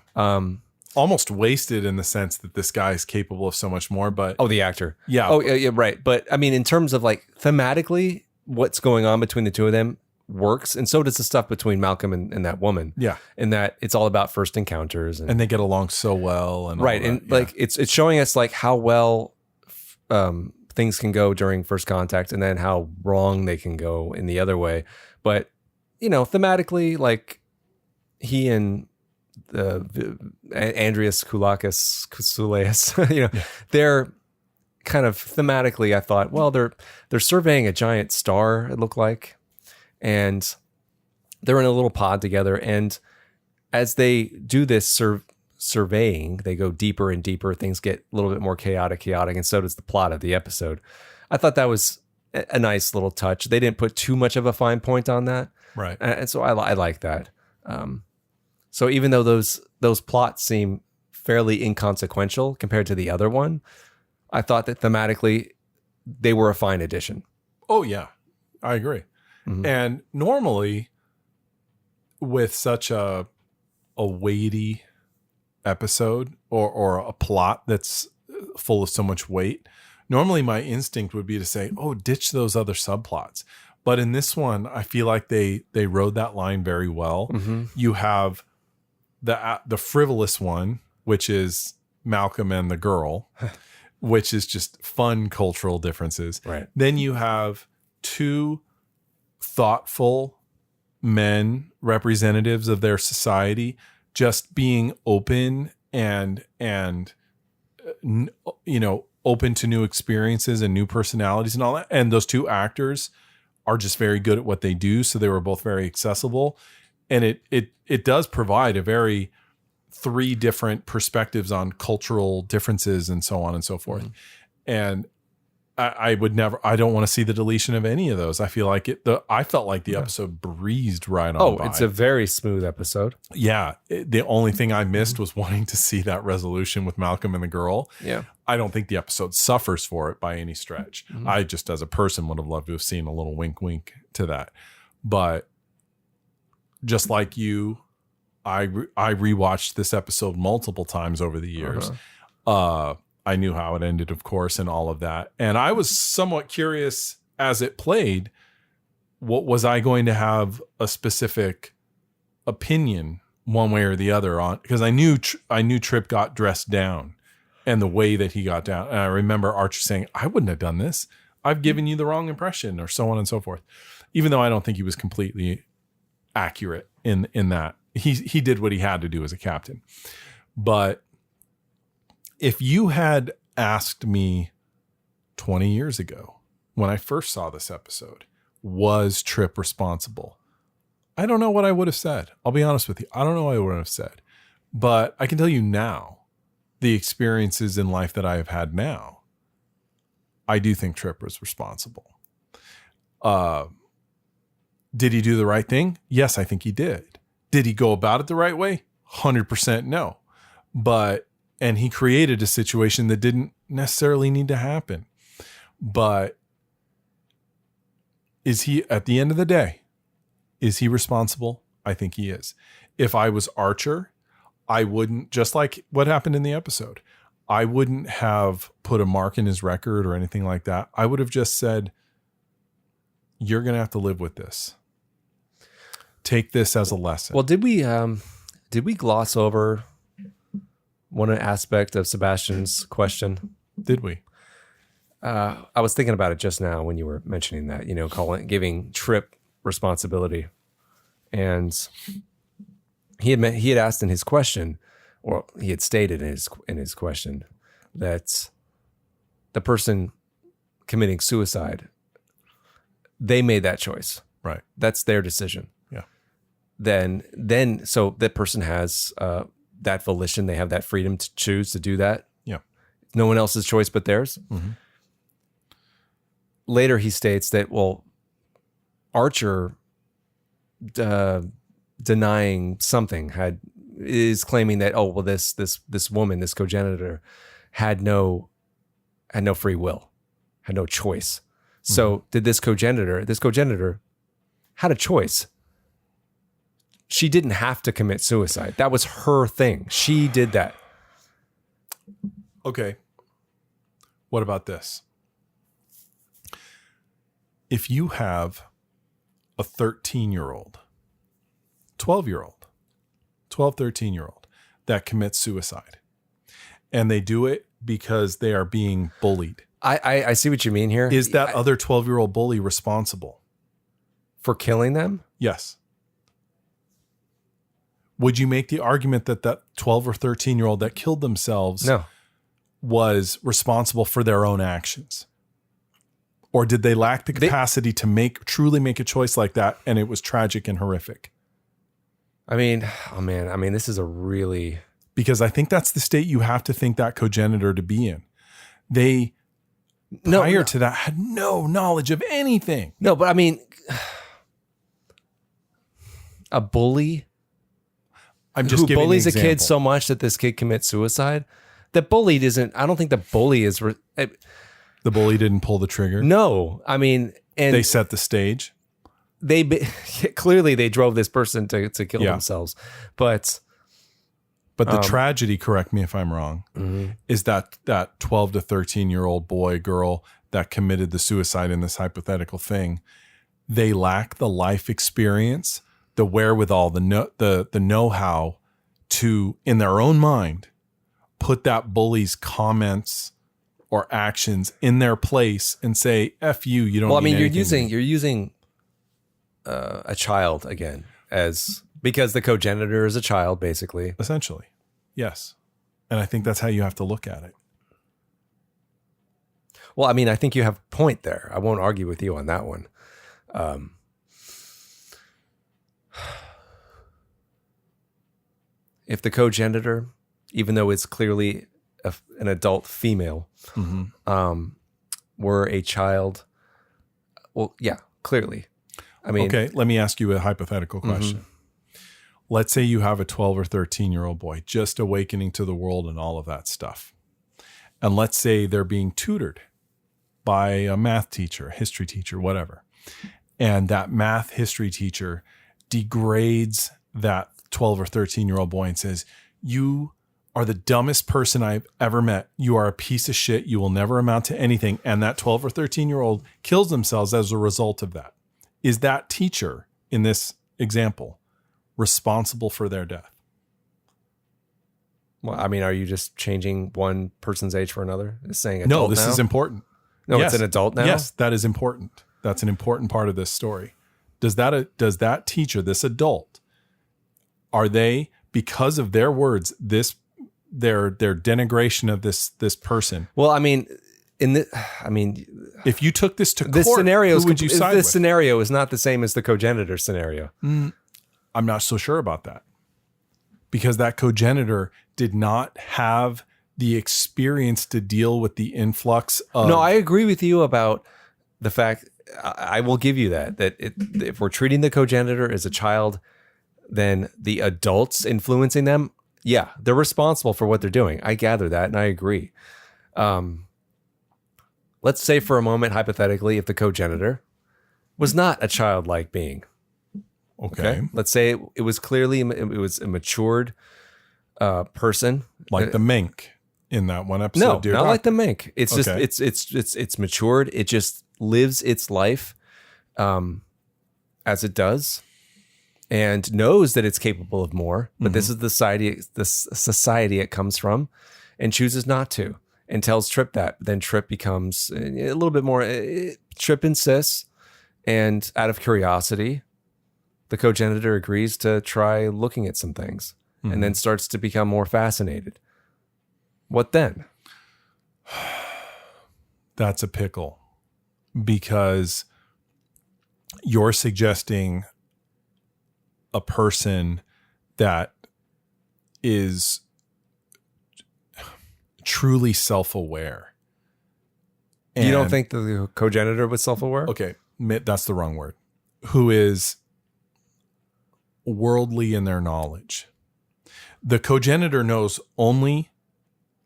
[SPEAKER 1] Almost wasted in the sense that this guy is capable of so much more, but
[SPEAKER 2] the actor.
[SPEAKER 1] Yeah.
[SPEAKER 2] Oh, yeah, right. But I mean, in terms of like thematically, what's going on between the two of them works, and so does the stuff between Malcolm and that woman.
[SPEAKER 1] Yeah.
[SPEAKER 2] In that it's all about first encounters, and
[SPEAKER 1] they get along so well, and
[SPEAKER 2] right, and like it's showing us like how well things can go during first contact, and then how wrong they can go in the other way. But thematically, like he and Andreas Katsoulakis, they're kind of thematically. I thought, well, they're surveying a giant star. It looked like, and they're in a little pod together. And as they do this surveying, they go deeper and deeper. Things get a little bit more chaotic, and so does the plot of the episode. I thought that was a nice little touch. They didn't put too much of a fine point on that,
[SPEAKER 1] right?
[SPEAKER 2] And so I like that. So even though those plots seem fairly inconsequential compared to the other one, I thought that thematically they were a fine addition.
[SPEAKER 1] Oh yeah, I agree. Mm-hmm. And normally with such a weighty episode or a plot that's full of so much weight, normally my instinct would be to say, oh, ditch those other subplots. But in this one, I feel like they rode that line very well. Mm-hmm. You have the frivolous one, which is Malcolm and the girl, which is just fun cultural differences.
[SPEAKER 2] Right.
[SPEAKER 1] Then you have two thoughtful men, representatives of their society, just being open and open to new experiences and new personalities and all that. And those two actors are just very good at what they do. So they were both very accessible. And it does provide a very three different perspectives on cultural differences and so on and so forth. Mm-hmm. And I don't want to see the deletion of any of those. I feel like I felt like the episode breezed right on by.
[SPEAKER 2] It's a very smooth episode.
[SPEAKER 1] Yeah. The only thing I missed was wanting to see that resolution with Malcolm and the girl.
[SPEAKER 2] Yeah.
[SPEAKER 1] I don't think the episode suffers for it by any stretch. Mm-hmm. I just, as a person, would have loved to have seen a little wink, wink to that. But just like you, I rewatched this episode multiple times over the years. Uh-huh. I knew how it ended, of course, and all of that. And I was somewhat curious as it played, what was I going to have a specific opinion one way or the other on? Because I knew Trip got dressed down and the way that he got down. And I remember Archer saying, I wouldn't have done this. I've given you the wrong impression, or so on and so forth. Even though I don't think he was completely accurate in that. He did what he had to do as a captain. But if you had asked me 20 years ago when I first saw this episode, was Trip responsible? I don't know what I would have said. I'll be honest with you. I don't know what I would have said. But I can tell you now, the experiences in life that I have had now, I do think Trip was responsible. Did he do the right thing? Yes, I think he did. Did he go about it the right way? 100% no. And he created a situation that didn't necessarily need to happen. But is he, at the end of the day, is he responsible? I think he is. If I was Archer, I wouldn't, just like what happened in the episode, I wouldn't have put a mark in his record or anything like that. I would have just said, you're going to have to live with this. Take this as a lesson.
[SPEAKER 2] Well, did we gloss over one aspect of Sebastian's question?
[SPEAKER 1] Did we?
[SPEAKER 2] I was thinking about it just now when you were mentioning that, giving Trip responsibility. And he had asked in his question, or he had stated in his question, that the person committing suicide, they made that choice.
[SPEAKER 1] Right.
[SPEAKER 2] That's their decision.
[SPEAKER 1] Yeah.
[SPEAKER 2] Then so that person has that volition. They have that freedom to choose to do that.
[SPEAKER 1] Yeah.
[SPEAKER 2] No one else's choice but theirs.
[SPEAKER 1] Mm-hmm.
[SPEAKER 2] Later, he states that, well, Archer denying something is claiming that, oh, well, this woman, this cogenitor, had no free will, had no choice. So did this cogenitor had a choice. She didn't have to commit suicide. That was her thing. She did that.
[SPEAKER 1] Okay. What about this? If you have a 13-year-old, 12-year-old, 12, 13-year-old that commits suicide, and they do it because they are being bullied.
[SPEAKER 2] I see what you mean here.
[SPEAKER 1] Is that other 12-year-old bully responsible?
[SPEAKER 2] For killing them?
[SPEAKER 1] Yes. Would you make the argument that 12 or 13-year-old that killed themselves was responsible for their own actions? Or did they lack the capacity to truly make a choice like that, and it was tragic and horrific?
[SPEAKER 2] I mean, oh man, this is a really...
[SPEAKER 1] Because I think that's the state you have to think that cogenitor to be in. They, prior to that, had no knowledge of anything.
[SPEAKER 2] No, but I mean, a bully
[SPEAKER 1] I'm just
[SPEAKER 2] who bullies
[SPEAKER 1] an
[SPEAKER 2] a kid so much that this kid commits suicide. The bullied isn't... I don't think the bully is...
[SPEAKER 1] The bully didn't pull the trigger.
[SPEAKER 2] No, I mean, and
[SPEAKER 1] they set the stage.
[SPEAKER 2] Clearly they drove this person to kill themselves, but
[SPEAKER 1] the tragedy, correct me if I'm wrong, is that 12 to 13-year-old boy, girl that committed the suicide in this hypothetical thing, they lack the life experience, the wherewithal, the know-how to, in their own mind, put that bully's comments or actions in their place and say, F you, you don't
[SPEAKER 2] Well, I mean,
[SPEAKER 1] you're
[SPEAKER 2] using a child again because the cogenitor is a child, basically.
[SPEAKER 1] Essentially. Yes. And I think that's how you have to look at it.
[SPEAKER 2] Well, I mean, I think you have a point there. I won't argue with you on that one. If the cogenitor, even though it's clearly an adult female, were a child, well, yeah, clearly. I mean,
[SPEAKER 1] okay, let me ask you a hypothetical question. Let's say you have a 12 or 13-year-old boy just awakening to the world and all of that stuff. And let's say they're being tutored by a math teacher, history teacher, whatever. And that math history teacher degrades that 12 or 13-year-old boy and says, you are the dumbest person I've ever met. You are a piece of shit. You will never amount to anything. And that 12 or 13-year-old kills themselves as a result of that. Is that teacher in this example responsible for their death?
[SPEAKER 2] Well, I mean, are you just changing one person's age for another? It's saying
[SPEAKER 1] no, this is important.
[SPEAKER 2] No,
[SPEAKER 1] yes.
[SPEAKER 2] It's an adult now?
[SPEAKER 1] Yes, that is important. That's an important part of this story. Does that teacher, this adult, are they, because of their words, their denigration of this person?
[SPEAKER 2] Well, I mean,
[SPEAKER 1] if you took this to
[SPEAKER 2] this
[SPEAKER 1] court,
[SPEAKER 2] scenario
[SPEAKER 1] who would you side with?
[SPEAKER 2] This scenario is not the same as the cogenitor scenario.
[SPEAKER 1] I'm not so sure about that, because that cogenitor did not have the experience to deal with the influx of...
[SPEAKER 2] No, I agree with you about the fact, I will give you that if we're treating the cogenitor as a child, then the adults influencing them, yeah, they're responsible for what they're doing. I gather that, and I agree. Let's say for a moment, hypothetically, if the cogenitor was not a childlike being.
[SPEAKER 1] Okay.
[SPEAKER 2] Let's say it was clearly, it was a matured person.
[SPEAKER 1] Like the mink in that one episode.
[SPEAKER 2] No,
[SPEAKER 1] Dear
[SPEAKER 2] not
[SPEAKER 1] Doctor.
[SPEAKER 2] like the mink. It's
[SPEAKER 1] Okay.
[SPEAKER 2] just, it's matured. It just lives its life as it does and knows that it's capable of more, but this is the society it comes from and chooses not to. and tells Trip that. Then Trip becomes a little bit more. Trip insists, and out of curiosity, the Cogenitor agrees to try looking at some things, and then starts to become more fascinated. What then?
[SPEAKER 1] That's a pickle, because you're suggesting a person that is truly self-aware.
[SPEAKER 2] You don't think the Cogenitor was self-aware?
[SPEAKER 1] Okay, that's the wrong word. Who is worldly in their knowledge. The Cogenitor knows only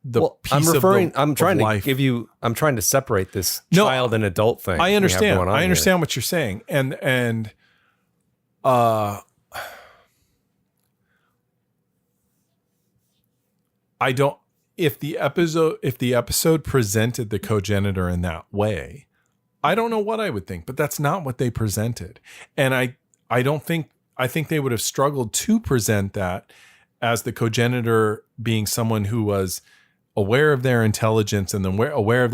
[SPEAKER 1] the piece of life.
[SPEAKER 2] I'm trying to separate this child and adult thing.
[SPEAKER 1] I understand. I understand what you're saying. And I don't, if the episode presented the Cogenitor in that way, I don't know what I would think, but that's not what they presented. And I think they would have struggled to present that as the Cogenitor being someone who was aware of their intelligence and then aware of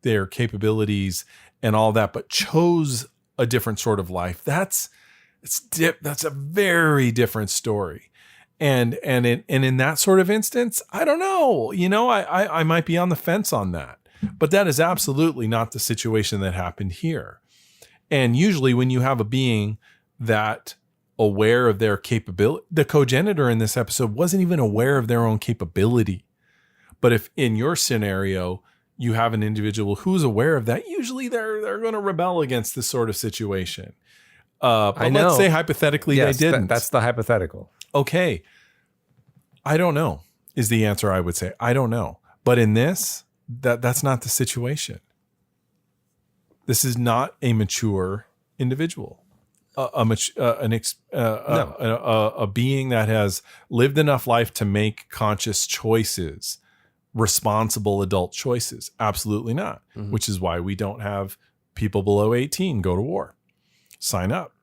[SPEAKER 1] their capabilities and all that, but chose a different sort of life. That's a very different story. And in that sort of instance, I don't know, I might be on the fence on that, but that is absolutely not the situation that happened here. And usually when you have a being that aware of their capability, the Cogenitor in this episode wasn't even aware of their own capability. But if in your scenario, you have an individual who's aware of that, usually they're going to rebel against this sort of situation. But let's say hypothetically they didn't.
[SPEAKER 2] That's the hypothetical.
[SPEAKER 1] Okay. I don't know is the answer I would say. I don't know. But in this, that's not the situation. This is not a mature individual. A being that has lived enough life to make conscious choices, responsible adult choices. Absolutely not. Mm-hmm. Which is why we don't have people below 18 go to war, sign up,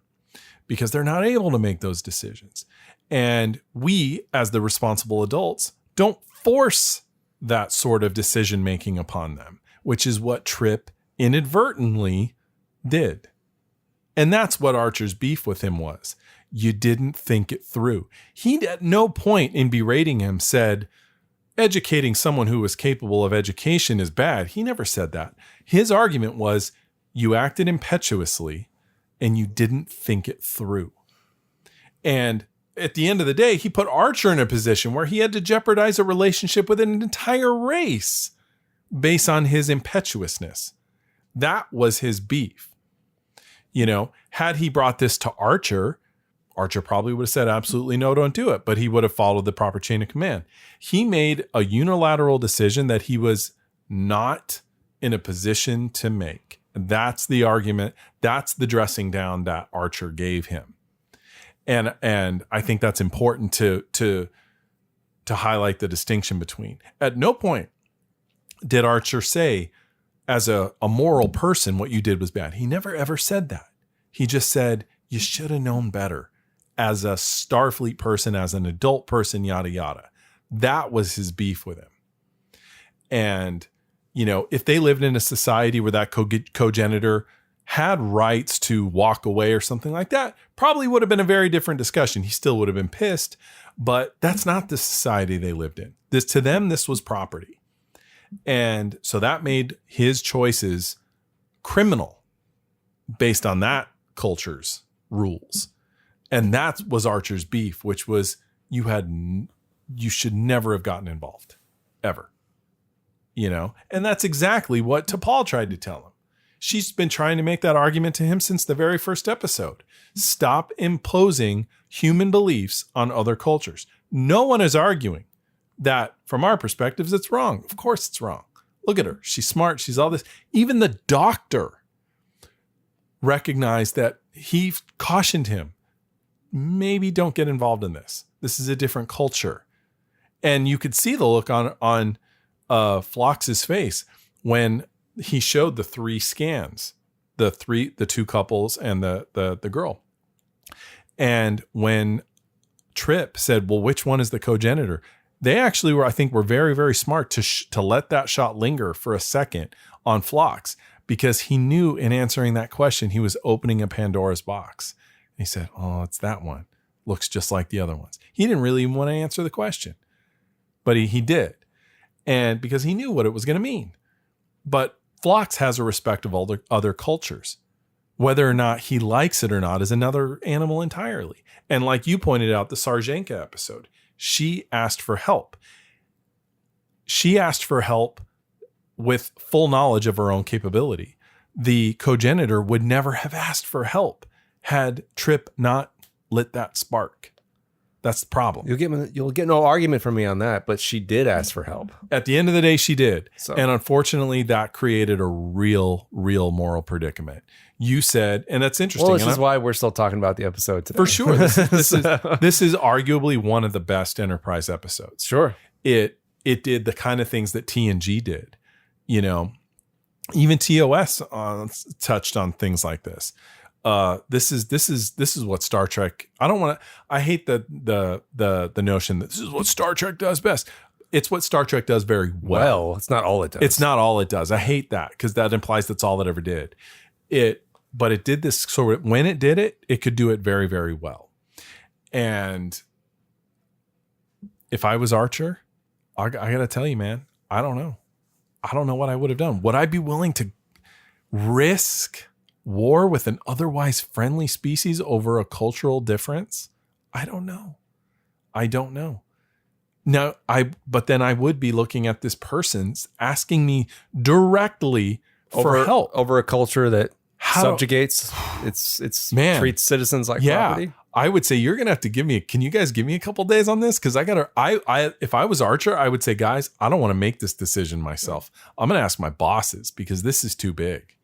[SPEAKER 1] because they're not able to make those decisions. And we, as the responsible adults, don't force that sort of decision making upon them, which is what Trip inadvertently did. And that's what Archer's beef with him was. You didn't think it through. He at no point in berating him said, educating someone who was capable of education is bad. He never said that. His argument was, you acted impetuously and you didn't think it through. And at the end of the day, he put Archer in a position where he had to jeopardize a relationship with an entire race based on his impetuousness. That was his beef. Had he brought this to Archer probably would have said, absolutely no, don't do it. But he would have followed the proper chain of command. He made a unilateral decision that he was not in a position to make. That's the argument. That's the dressing down that Archer gave him. And I think that's important to highlight the distinction between. At no point did Archer say, as a moral person, what you did was bad. He never ever said that. He just said, you should have known better as a Starfleet person, as an adult person, yada, yada. That was his beef with him. And, if they lived in a society where that Cogenitor had rights to walk away or something like that, probably would have been a very different discussion. He still would have been pissed, but that's not the society they lived in. To them, this was property. And so that made his choices criminal based on that culture's rules. And that was Archer's beef, which was you should never have gotten involved ever, and that's exactly what T'Pol tried to tell him. She's been trying to make that argument to him since the very first episode. Stop imposing human beliefs on other cultures. No one is arguing that from our perspectives, it's wrong. Of course it's wrong. Look at her. She's smart. She's all this. Even the doctor recognized that. He cautioned him, maybe don't get involved in this. This is a different culture. And you could see the look on Phlox's face when he showed the three scans, the two couples and the girl. And when Trip said, well, which one is the Cogenitor? They actually were, I think, were very, very smart to let that shot linger for a second on Phlox, because he knew in answering that question, he was opening a Pandora's box. He said, oh, it's that one. Looks just like the other ones. He didn't really even want to answer the question, but he did. And because he knew what it was going to mean. But Phlox has a respect of all the other cultures. Whether or not he likes it or not is another animal entirely. And like you pointed out, the Sarjenka episode, she asked for help. She asked for help with full knowledge of her own capability. The Cogenitor would never have asked for help had Trip not lit that spark. That's the problem.
[SPEAKER 2] You'll get no argument from me on that, but she did ask for help.
[SPEAKER 1] At the end of the day, she did.
[SPEAKER 2] So.
[SPEAKER 1] And unfortunately, that created a real moral predicament. You said, and that's interesting.
[SPEAKER 2] Well, this is why we're still talking about the episode today.
[SPEAKER 1] For sure. This is arguably one of the best Enterprise episodes.
[SPEAKER 2] Sure.
[SPEAKER 1] It did the kind of things that TNG did. You know, even TOS touched on things like this. This is what Star Trek. I hate the notion that this is what Star Trek does best. It's what Star Trek does very well.
[SPEAKER 2] It's not all it does.
[SPEAKER 1] It's not all it does. I hate that because that implies that's all it ever did. But it did this. So when it did it, it could do it very, very well. And if I was Archer, I got to tell you, man, I don't know. I don't know what I would have done. Would I be willing to risk war with an otherwise friendly species over a cultural difference? I don't know. Now, but then I would be looking at this person's asking me directly for help
[SPEAKER 2] over a culture that subjugates its treats citizens like property.
[SPEAKER 1] I would say you're gonna have to can you guys give me a couple days on this? Because if I was Archer, I would say, guys, I don't want to make this decision myself. I'm gonna ask my bosses because this is too big.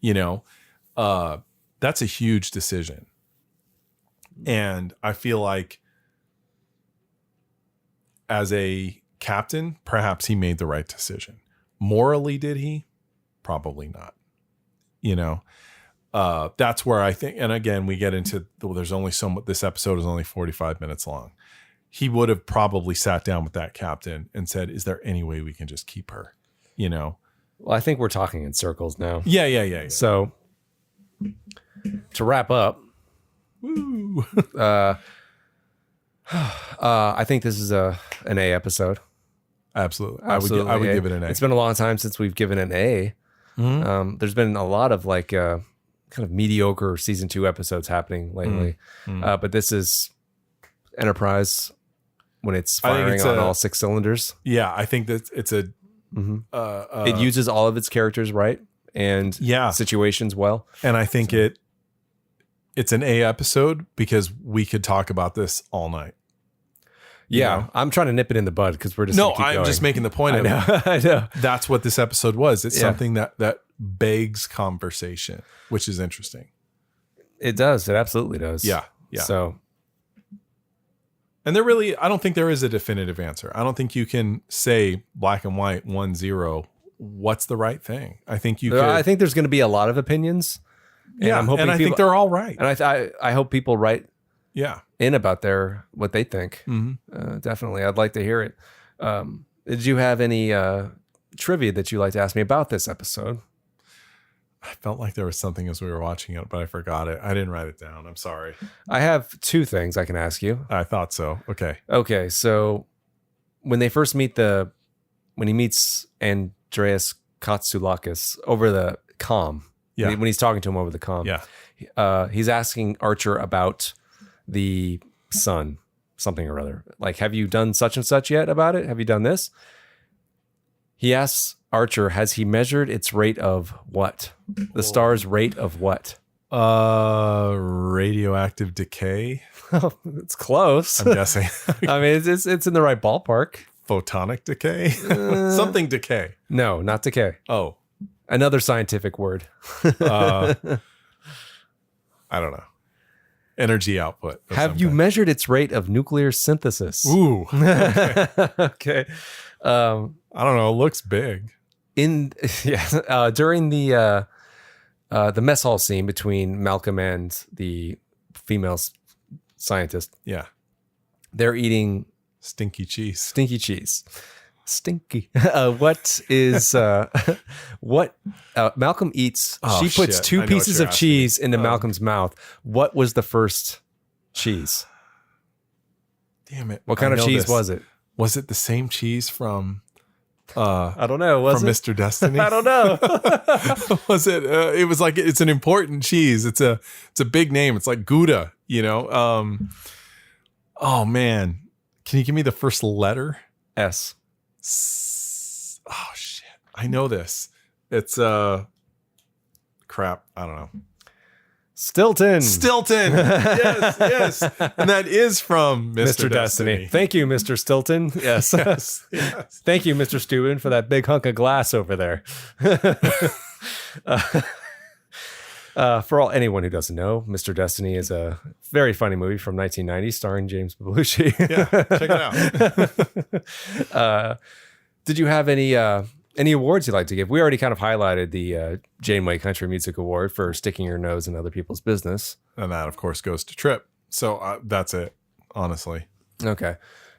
[SPEAKER 1] You know, that's a huge decision. And I feel like as a captain, perhaps he made the right decision. Morally, did he? Probably not. You know, that's where I think, and again, we get into, there's only so much, this episode is only 45 minutes long. He would have probably sat down with that captain and said, is there any way we can just keep her? You know?
[SPEAKER 2] Well, I think we're talking in circles now.
[SPEAKER 1] Yeah.
[SPEAKER 2] So to wrap up,
[SPEAKER 1] woo.
[SPEAKER 2] I think this is an A episode.
[SPEAKER 1] Absolutely. I would give it an A.
[SPEAKER 2] It's been a long time since we've given an A. Mm-hmm. There's been a lot of like kind of mediocre season 2 episodes happening lately. Mm-hmm. But this is Enterprise when it's firing on all 6 cylinders.
[SPEAKER 1] Yeah, I think that it's a...
[SPEAKER 2] Mm-hmm. It uses all of its characters right and situations well.
[SPEAKER 1] And I think it's an A episode because we could talk about this all night.
[SPEAKER 2] Yeah,
[SPEAKER 1] you know?
[SPEAKER 2] I'm trying to nip it in the bud because we're just
[SPEAKER 1] I'm just making the point of it.
[SPEAKER 2] I know.
[SPEAKER 1] That's what this episode was. It's something that begs conversation, which is interesting.
[SPEAKER 2] It does. It absolutely does.
[SPEAKER 1] Yeah.
[SPEAKER 2] So,
[SPEAKER 1] and I don't think there is a definitive answer. I don't think you can say black and white 1-0. What's the right thing? I think
[SPEAKER 2] I think there's going to be a lot of opinions.
[SPEAKER 1] And I'm hoping I think they're all right.
[SPEAKER 2] And I hope people write in about what they think.
[SPEAKER 1] Mm-hmm.
[SPEAKER 2] Definitely. I'd like to hear it. Did you have any trivia that you'd like to ask me about this episode?
[SPEAKER 1] I felt like there was something as we were watching it, but I forgot it. I didn't write it down. I'm sorry.
[SPEAKER 2] I have 2 things I can ask you.
[SPEAKER 1] I thought so.
[SPEAKER 2] Okay. So when they first when he meets Andreas Katsoulakis over the comm, when he's talking to him over the comm, he's asking Archer about the sun, something or other. Like, have you done such and such yet about it? Have you done this? He asks Archer, has he measured its rate of what? The star's rate of what?
[SPEAKER 1] Radioactive decay.
[SPEAKER 2] It's close.
[SPEAKER 1] I'm guessing.
[SPEAKER 2] I mean, it's in the right ballpark.
[SPEAKER 1] Photonic decay? Something decay.
[SPEAKER 2] No, not decay.
[SPEAKER 1] Oh.
[SPEAKER 2] Another scientific word.
[SPEAKER 1] I don't know. Energy output.
[SPEAKER 2] Have you measured its rate of nuclear synthesis?
[SPEAKER 1] Ooh.
[SPEAKER 2] Okay.
[SPEAKER 1] I don't know. It looks big.
[SPEAKER 2] During the mess hall scene between Malcolm and the female scientist.
[SPEAKER 1] Yeah.
[SPEAKER 2] They're eating
[SPEAKER 1] Stinky cheese.
[SPEAKER 2] Stinky cheese. Stinky. What is what Malcolm eats?
[SPEAKER 1] Oh,
[SPEAKER 2] she puts
[SPEAKER 1] shit. I
[SPEAKER 2] two
[SPEAKER 1] know what
[SPEAKER 2] pieces
[SPEAKER 1] you're
[SPEAKER 2] of cheese
[SPEAKER 1] asking.
[SPEAKER 2] into Malcolm's mouth. What was the first cheese?
[SPEAKER 1] Damn it.
[SPEAKER 2] What kind
[SPEAKER 1] I
[SPEAKER 2] of
[SPEAKER 1] know
[SPEAKER 2] cheese
[SPEAKER 1] this.
[SPEAKER 2] was it?
[SPEAKER 1] Was it the same cheese from
[SPEAKER 2] I don't know. Was
[SPEAKER 1] from
[SPEAKER 2] it?
[SPEAKER 1] Mr. Destiny?
[SPEAKER 2] I don't know.
[SPEAKER 1] Was it it was like it's an important cheese. It's a big name. It's like Gouda, you know. Oh man. Can you give me the first letter?
[SPEAKER 2] S.
[SPEAKER 1] Oh shit. I know this. It's crap. I don't know.
[SPEAKER 2] Stilton.
[SPEAKER 1] Yes. And that is from Mr. Destiny.
[SPEAKER 2] Thank you, Mr. Stilton. Yes.
[SPEAKER 1] Yes.
[SPEAKER 2] Thank you, Mr. Steuben, for that big hunk of glass over there. For anyone who doesn't know, Mr. Destiny is a very funny movie from 1990 starring James Belushi.
[SPEAKER 1] Yeah, check it out.
[SPEAKER 2] Did you have any awards you'd like to give? We already kind of highlighted the Janeway Country Music Award for sticking your nose in other people's business.
[SPEAKER 1] And that, of course, goes to Trip. So that's it, honestly.
[SPEAKER 2] Okay.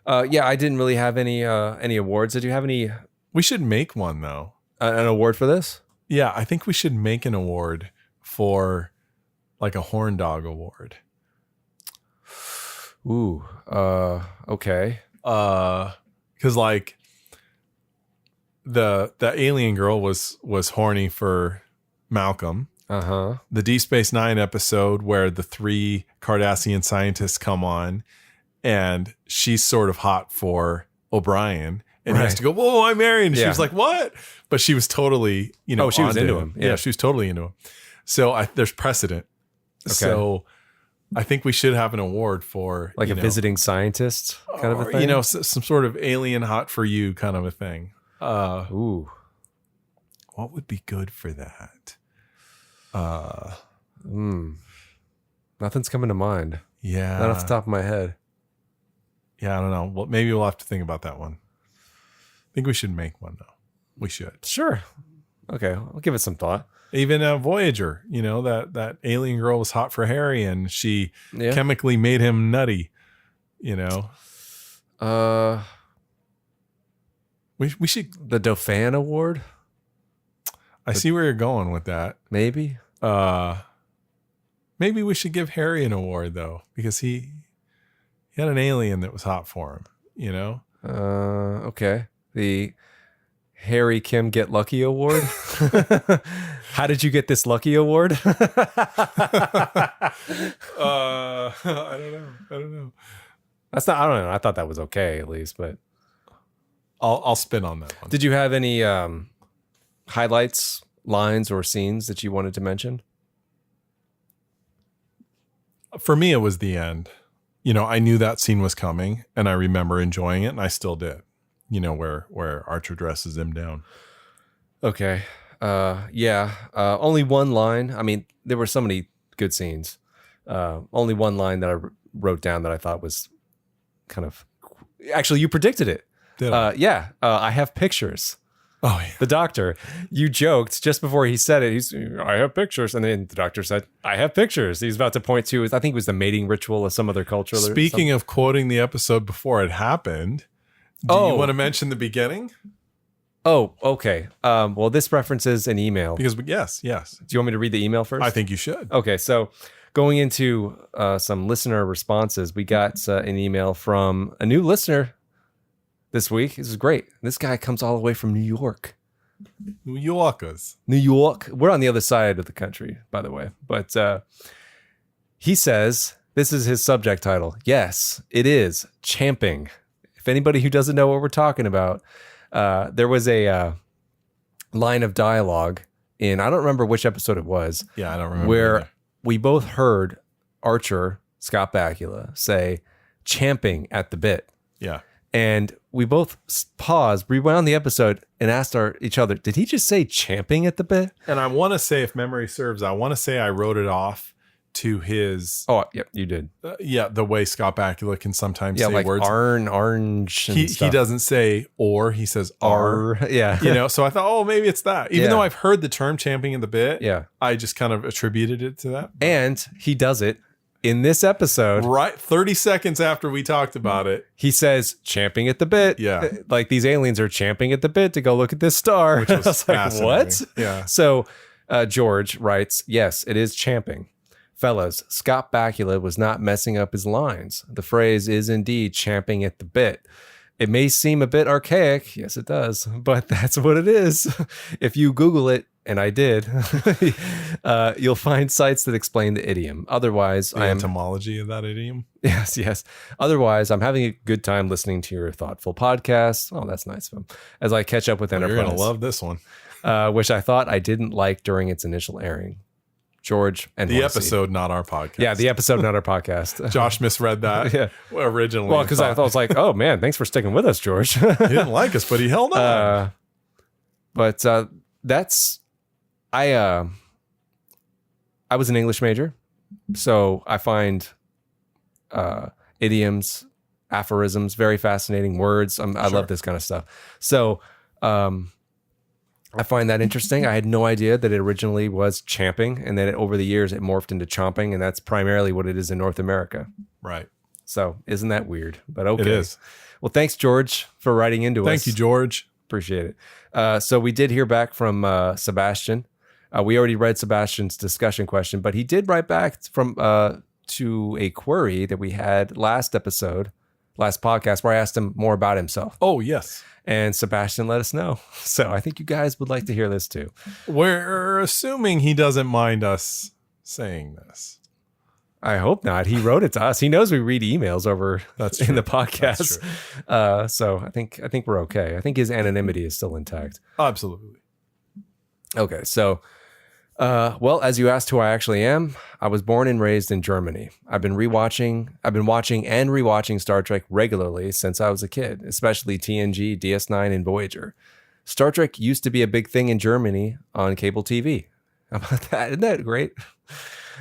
[SPEAKER 2] Yeah, I didn't really have any awards. Did you have any?
[SPEAKER 1] We should make one, though.
[SPEAKER 2] An award for this?
[SPEAKER 1] Yeah, I think we should make an award for like a horn dog award.
[SPEAKER 2] Ooh. Okay.
[SPEAKER 1] Because like the alien girl was horny for Malcolm.
[SPEAKER 2] Uh-huh.
[SPEAKER 1] The Deep Space Nine episode where the 3 Cardassian scientists come on and she's sort of hot for O'Brien and has to go, whoa, I'm married. And she was like, what? But she was totally, you know,
[SPEAKER 2] she was
[SPEAKER 1] onto
[SPEAKER 2] into him.
[SPEAKER 1] Yeah, she was totally into him. So there's precedent. Okay. So I think we should have an award for
[SPEAKER 2] like a visiting scientist kind of a thing.
[SPEAKER 1] You know, some sort of alien hot for you kind of a thing.
[SPEAKER 2] Ooh.
[SPEAKER 1] What would be good for that?
[SPEAKER 2] Nothing's coming to mind.
[SPEAKER 1] Yeah.
[SPEAKER 2] Not off the top of my head.
[SPEAKER 1] Yeah, I don't know. Well, maybe we'll have to think about that one. I think we should make one though. We should.
[SPEAKER 2] Sure. Okay, I'll give it some thought.
[SPEAKER 1] Even Voyager, you know, that alien girl was hot for Harry and she chemically made him nutty, you know. We should
[SPEAKER 2] the Dauphin Award?
[SPEAKER 1] I see where you're going with that.
[SPEAKER 2] Maybe.
[SPEAKER 1] Maybe we should give Harry an award though, because he had an alien that was hot for him, you know?
[SPEAKER 2] Okay. The Harry Kim Get Lucky Award. How did you get this lucky award?
[SPEAKER 1] I don't know.
[SPEAKER 2] That's not. I don't know. I thought that was okay at least, but
[SPEAKER 1] I'll spin on that one.
[SPEAKER 2] Did you have any highlights, lines, or scenes that you wanted to mention?
[SPEAKER 1] For me, it was the end. You know, I knew that scene was coming, and I remember enjoying it, and I still did. You know, where Archer dresses him down.
[SPEAKER 2] Okay. Yeah. Only one line. I mean, there were so many good scenes. Only one line that I wrote down that I thought was kind of. Actually, you predicted it.
[SPEAKER 1] Did I?
[SPEAKER 2] Yeah. I have pictures.
[SPEAKER 1] Oh, yeah.
[SPEAKER 2] The doctor, you joked just before he said it. I have pictures. And then the doctor said, I have pictures. He's about to point to, I think it was the mating ritual of some other culture.
[SPEAKER 1] Speaking of quoting the episode before it happened, do you want to mention the beginning?
[SPEAKER 2] Oh, okay. Well, this references an email.
[SPEAKER 1] Because, yes.
[SPEAKER 2] Do you want me to read the email first?
[SPEAKER 1] I think you should.
[SPEAKER 2] Okay, so going into some listener responses, we got an email from a new listener this week. This is great. This guy comes all the way from New York.
[SPEAKER 1] New Yorkers.
[SPEAKER 2] New York. We're on the other side of the country, by the way. But he says, this is his subject title. Yes, it is champing. If anybody who doesn't know what we're talking about, there was a line of dialogue in, I don't remember which episode it was.
[SPEAKER 1] Yeah, I don't remember.
[SPEAKER 2] Where
[SPEAKER 1] either.
[SPEAKER 2] We both heard Archer, Scott Bakula, say champing at the bit.
[SPEAKER 1] Yeah.
[SPEAKER 2] And we both paused, rewound the episode, and asked each other, did he just say champing at the bit?
[SPEAKER 1] And I want to say, if memory serves, I want to say I wrote it off to his...
[SPEAKER 2] Oh, yep, you did.
[SPEAKER 1] The way Scott Bakula can sometimes say
[SPEAKER 2] like
[SPEAKER 1] words.
[SPEAKER 2] orange.
[SPEAKER 1] He doesn't say or, he says R.
[SPEAKER 2] Yeah.
[SPEAKER 1] You know, so I thought, oh, maybe it's that. Even though I've heard the term champing in the bit,
[SPEAKER 2] yeah,
[SPEAKER 1] I just kind of attributed it to that.
[SPEAKER 2] And he does it in this episode,
[SPEAKER 1] right 30 seconds after we talked about it,
[SPEAKER 2] he says champing at the bit.
[SPEAKER 1] Yeah.
[SPEAKER 2] Like these aliens are champing at the bit to go look at this star.
[SPEAKER 1] which was fascinating.
[SPEAKER 2] What?
[SPEAKER 1] Yeah.
[SPEAKER 2] So George writes, yes, it is champing. Fellas, Scott Bakula was not messing up his lines. The phrase is indeed champing at the bit. It may seem a bit archaic. Yes, it does. But that's what it is. If you Google it, and I did, you'll find sites that explain the idiom. Otherwise,
[SPEAKER 1] The etymology of that idiom.
[SPEAKER 2] Yes. Otherwise, I'm having a good time listening to your thoughtful podcast. Oh, that's nice of him. As I catch up with Enterprise.
[SPEAKER 1] You're going to love this one.
[SPEAKER 2] Which I thought I didn't like during its initial airing. George and
[SPEAKER 1] The
[SPEAKER 2] Marcy.
[SPEAKER 1] episode, not our podcast.
[SPEAKER 2] Yeah, the episode, not our podcast.
[SPEAKER 1] Josh misread that
[SPEAKER 2] Yeah.
[SPEAKER 1] originally.
[SPEAKER 2] Well, because I was like, oh man, thanks for sticking with us, George.
[SPEAKER 1] He didn't like us, but he held on.
[SPEAKER 2] But that's I was an English major, so I find idioms, aphorisms very fascinating. Words, I love this kind of stuff. So I find that interesting. I had no idea that it originally was champing, and then over the years it morphed into chomping, and that's primarily what it is in North America.
[SPEAKER 1] Right.
[SPEAKER 2] So isn't that weird? But okay.
[SPEAKER 1] It is.
[SPEAKER 2] Well, thanks, George, for writing into us.
[SPEAKER 1] Thank you, George.
[SPEAKER 2] Appreciate it. So we did hear back from Sebastian. We already read Sebastian's discussion question, but he did write back from to a query that we had last podcast, where I asked him more about himself.
[SPEAKER 1] Oh, yes.
[SPEAKER 2] And Sebastian let us know. So I think you guys would like to hear this too.
[SPEAKER 1] We're assuming he doesn't mind us saying this.
[SPEAKER 2] I hope not. He wrote it to us. He knows we read emails over
[SPEAKER 1] That's
[SPEAKER 2] in
[SPEAKER 1] true.
[SPEAKER 2] the podcast. So I think we're okay. I think his anonymity is still intact.
[SPEAKER 1] Absolutely.
[SPEAKER 2] Okay, so well, as you asked who I actually am, I was born and raised in Germany. I've been watching and rewatching Star Trek regularly since I was a kid, especially TNG, DS9, and Voyager. Star Trek used to be a big thing in Germany on cable TV. How about that? Isn't that great?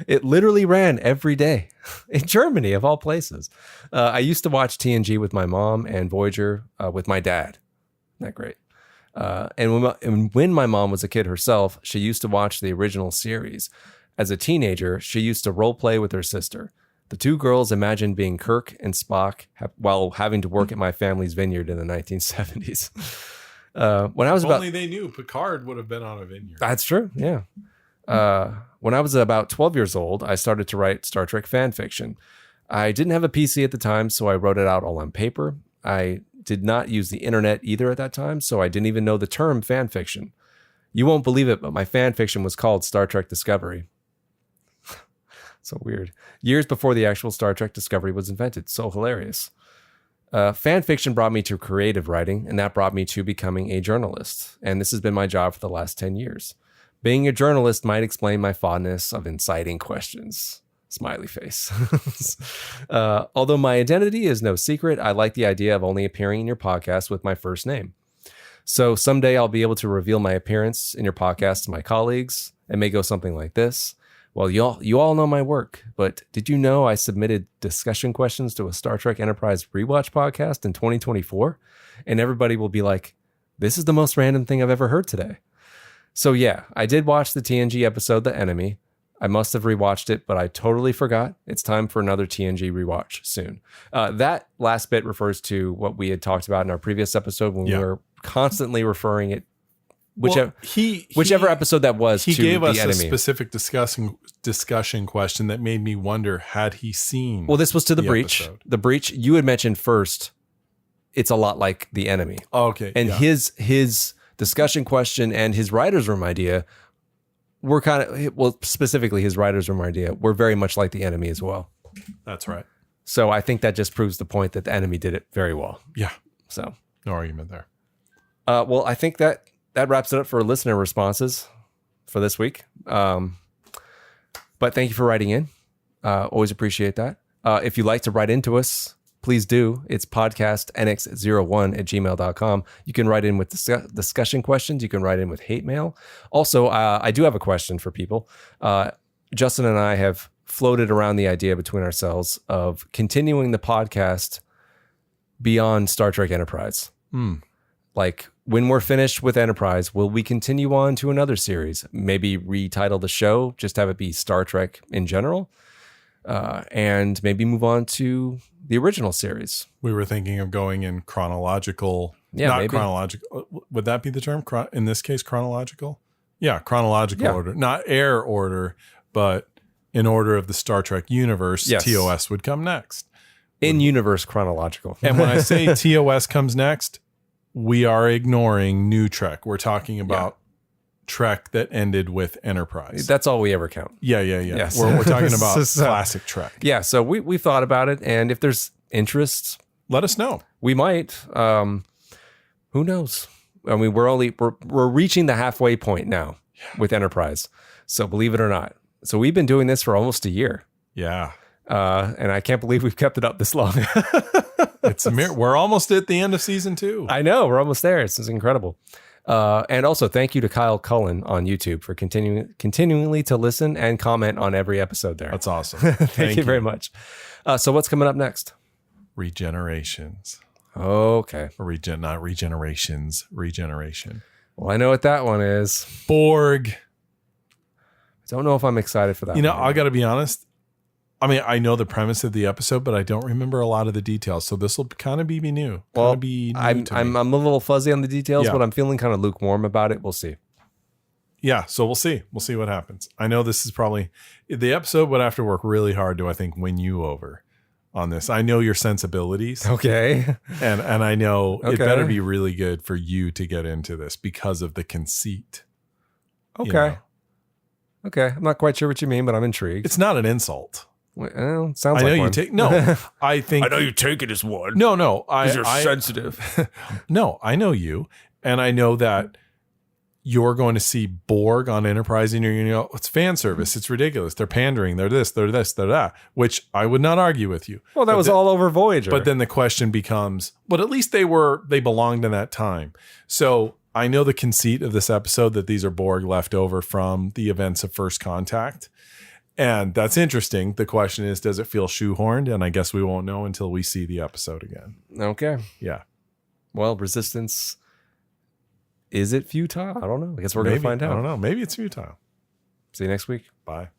[SPEAKER 2] It literally ran every day in Germany, of all places. I used to watch TNG with my mom and Voyager with my dad. Isn't that great? And when my mom was a kid herself, she used to watch the original series. As a teenager, she used to role play with her sister. The two girls imagined being Kirk and Spock while having to work at my family's vineyard in the 1970s. When I was
[SPEAKER 1] Only they knew Picard would have been on a vineyard.
[SPEAKER 2] That's true. Yeah. When I was about 12 years old, I started to write Star Trek fan fiction. I didn't have a PC at the time, so I wrote it out all on paper. I did not use the internet either at that time, so I didn't even know the term fan fiction. You won't believe it, but my fan fiction was called Star Trek Discovery. So weird. Years before the actual Star Trek Discovery was invented. So hilarious. Fan fiction brought me to creative writing, and that brought me to becoming a journalist. And this has been my job for the last 10 years. Being a journalist might explain my fondness of inciting questions. Smiley face. Although my identity is no secret, I like the idea of only appearing in your podcast with my first name. So someday I'll be able to reveal my appearance in your podcast to my colleagues. It may go something like this. Well, you all know my work, but did you know I submitted discussion questions to a Star Trek Enterprise rewatch podcast in 2024? And everybody will be like, this is the most random thing I've ever heard today. So yeah, I did watch the TNG episode, The Enemy. I must have rewatched it, but I totally forgot. It's time for another TNG rewatch soon. That last bit refers to what we had talked about in our previous episode when we were constantly referring it, whichever episode that was.
[SPEAKER 1] He
[SPEAKER 2] to
[SPEAKER 1] gave
[SPEAKER 2] the
[SPEAKER 1] us
[SPEAKER 2] enemy.
[SPEAKER 1] a specific discussion question that made me wonder: had he seen?
[SPEAKER 2] Well, this was to the breach.
[SPEAKER 1] episode?
[SPEAKER 2] The breach you had mentioned first. It's a lot like The Enemy.
[SPEAKER 1] Oh, okay,
[SPEAKER 2] and his discussion question and his writer's room idea were specifically his writer's room idea were very much like The Enemy as well.
[SPEAKER 1] That's right.
[SPEAKER 2] So I think that just proves the point that The Enemy did it very well.
[SPEAKER 1] Yeah.
[SPEAKER 2] So
[SPEAKER 1] No argument there.
[SPEAKER 2] Well, I think that wraps it up for listener responses for this week. But thank you for writing in. Always appreciate that. If you'd like to write into us, please do. It's podcastnx01@gmail.com. You can write in with discussion questions. You can write in with hate mail. Also, I do have a question for people. Justin and I have floated around the idea between ourselves of continuing the podcast beyond Star Trek Enterprise. Like when we're finished with Enterprise, will we continue on to another series? Maybe retitle the show, just have it be Star Trek in general? and maybe move on to the original series.
[SPEAKER 1] We were thinking of going in chronological,
[SPEAKER 2] Yeah,
[SPEAKER 1] not
[SPEAKER 2] maybe.
[SPEAKER 1] chronological. Would that be the term? In this case, chronological? Yeah, chronological order. Not air order, but in order of the Star Trek universe,
[SPEAKER 2] Yes.
[SPEAKER 1] TOS would come next.
[SPEAKER 2] In-universe chronological.
[SPEAKER 1] And when I say TOS comes next, we are ignoring New Trek. We're talking about Trek that ended with Enterprise.
[SPEAKER 2] That's all we ever count.
[SPEAKER 1] Yeah.
[SPEAKER 2] Yes.
[SPEAKER 1] We're talking about
[SPEAKER 2] So-
[SPEAKER 1] classic Trek.
[SPEAKER 2] Yeah, so we thought about it, and if there's interest,
[SPEAKER 1] Let us know.
[SPEAKER 2] we might. Who knows? I mean, we're reaching the halfway point now with Enterprise. So believe it or not. So we've been doing this for almost a year.
[SPEAKER 1] Yeah.
[SPEAKER 2] And I can't believe we've kept it up this long.
[SPEAKER 1] It's we're almost at the end of season 2.
[SPEAKER 2] I know, we're almost there. It's incredible. And also thank you to Kyle Cullen on YouTube for continually to listen and comment on every episode there.
[SPEAKER 1] That's awesome.
[SPEAKER 2] Thank you very much. So what's coming up next?
[SPEAKER 1] Regenerations.
[SPEAKER 2] Okay.
[SPEAKER 1] Not regenerations. Regeneration.
[SPEAKER 2] Well, I know what that one is.
[SPEAKER 1] Borg.
[SPEAKER 2] I don't know if I'm excited for that.
[SPEAKER 1] You know,
[SPEAKER 2] one.
[SPEAKER 1] I got to be honest. I mean, I know the premise of the episode, but I don't remember a lot of the details. So this will kind of be new.
[SPEAKER 2] Well,
[SPEAKER 1] I'm
[SPEAKER 2] I'm a little fuzzy on the details,
[SPEAKER 1] Yeah.
[SPEAKER 2] but I'm feeling kind of lukewarm about it. We'll see.
[SPEAKER 1] Yeah, so we'll see. We'll see what happens. I know this is probably the episode would have to work really hard to, I think, win you over on this. I know your sensibilities,
[SPEAKER 2] Okay.
[SPEAKER 1] and I know it
[SPEAKER 2] Okay.
[SPEAKER 1] better be really good for you to get into this because of the conceit. you
[SPEAKER 2] Okay.
[SPEAKER 1] know.
[SPEAKER 2] Okay. I'm not quite sure what you mean, but I'm intrigued.
[SPEAKER 1] It's not an insult.
[SPEAKER 2] Well, sounds
[SPEAKER 1] I know
[SPEAKER 2] like
[SPEAKER 1] you
[SPEAKER 2] one.
[SPEAKER 1] take no. I think
[SPEAKER 2] you take it as one.
[SPEAKER 1] no.
[SPEAKER 2] You're
[SPEAKER 1] I
[SPEAKER 2] sensitive.
[SPEAKER 1] no. I know you, and I know that you're going to see Borg on Enterprise, and you're going to go, it's fan service. It's ridiculous. They're pandering. They're this. They're this. They're that. Which I would not argue with you.
[SPEAKER 2] Well, that
[SPEAKER 1] But
[SPEAKER 2] was
[SPEAKER 1] the-
[SPEAKER 2] all over Voyager.
[SPEAKER 1] But then the question becomes, but at least they belonged in that time. So I know the conceit of this episode that these are Borg left over from the events of First Contact. And that's interesting. The question is, does it feel shoehorned? And I guess we won't know until we see the episode again.
[SPEAKER 2] Okay.
[SPEAKER 1] Yeah.
[SPEAKER 2] Well, Resistance. Is it futile? I don't know. I guess we're going to
[SPEAKER 1] Maybe.
[SPEAKER 2] find out.
[SPEAKER 1] I don't know. Maybe it's futile.
[SPEAKER 2] See you next week.
[SPEAKER 1] Bye.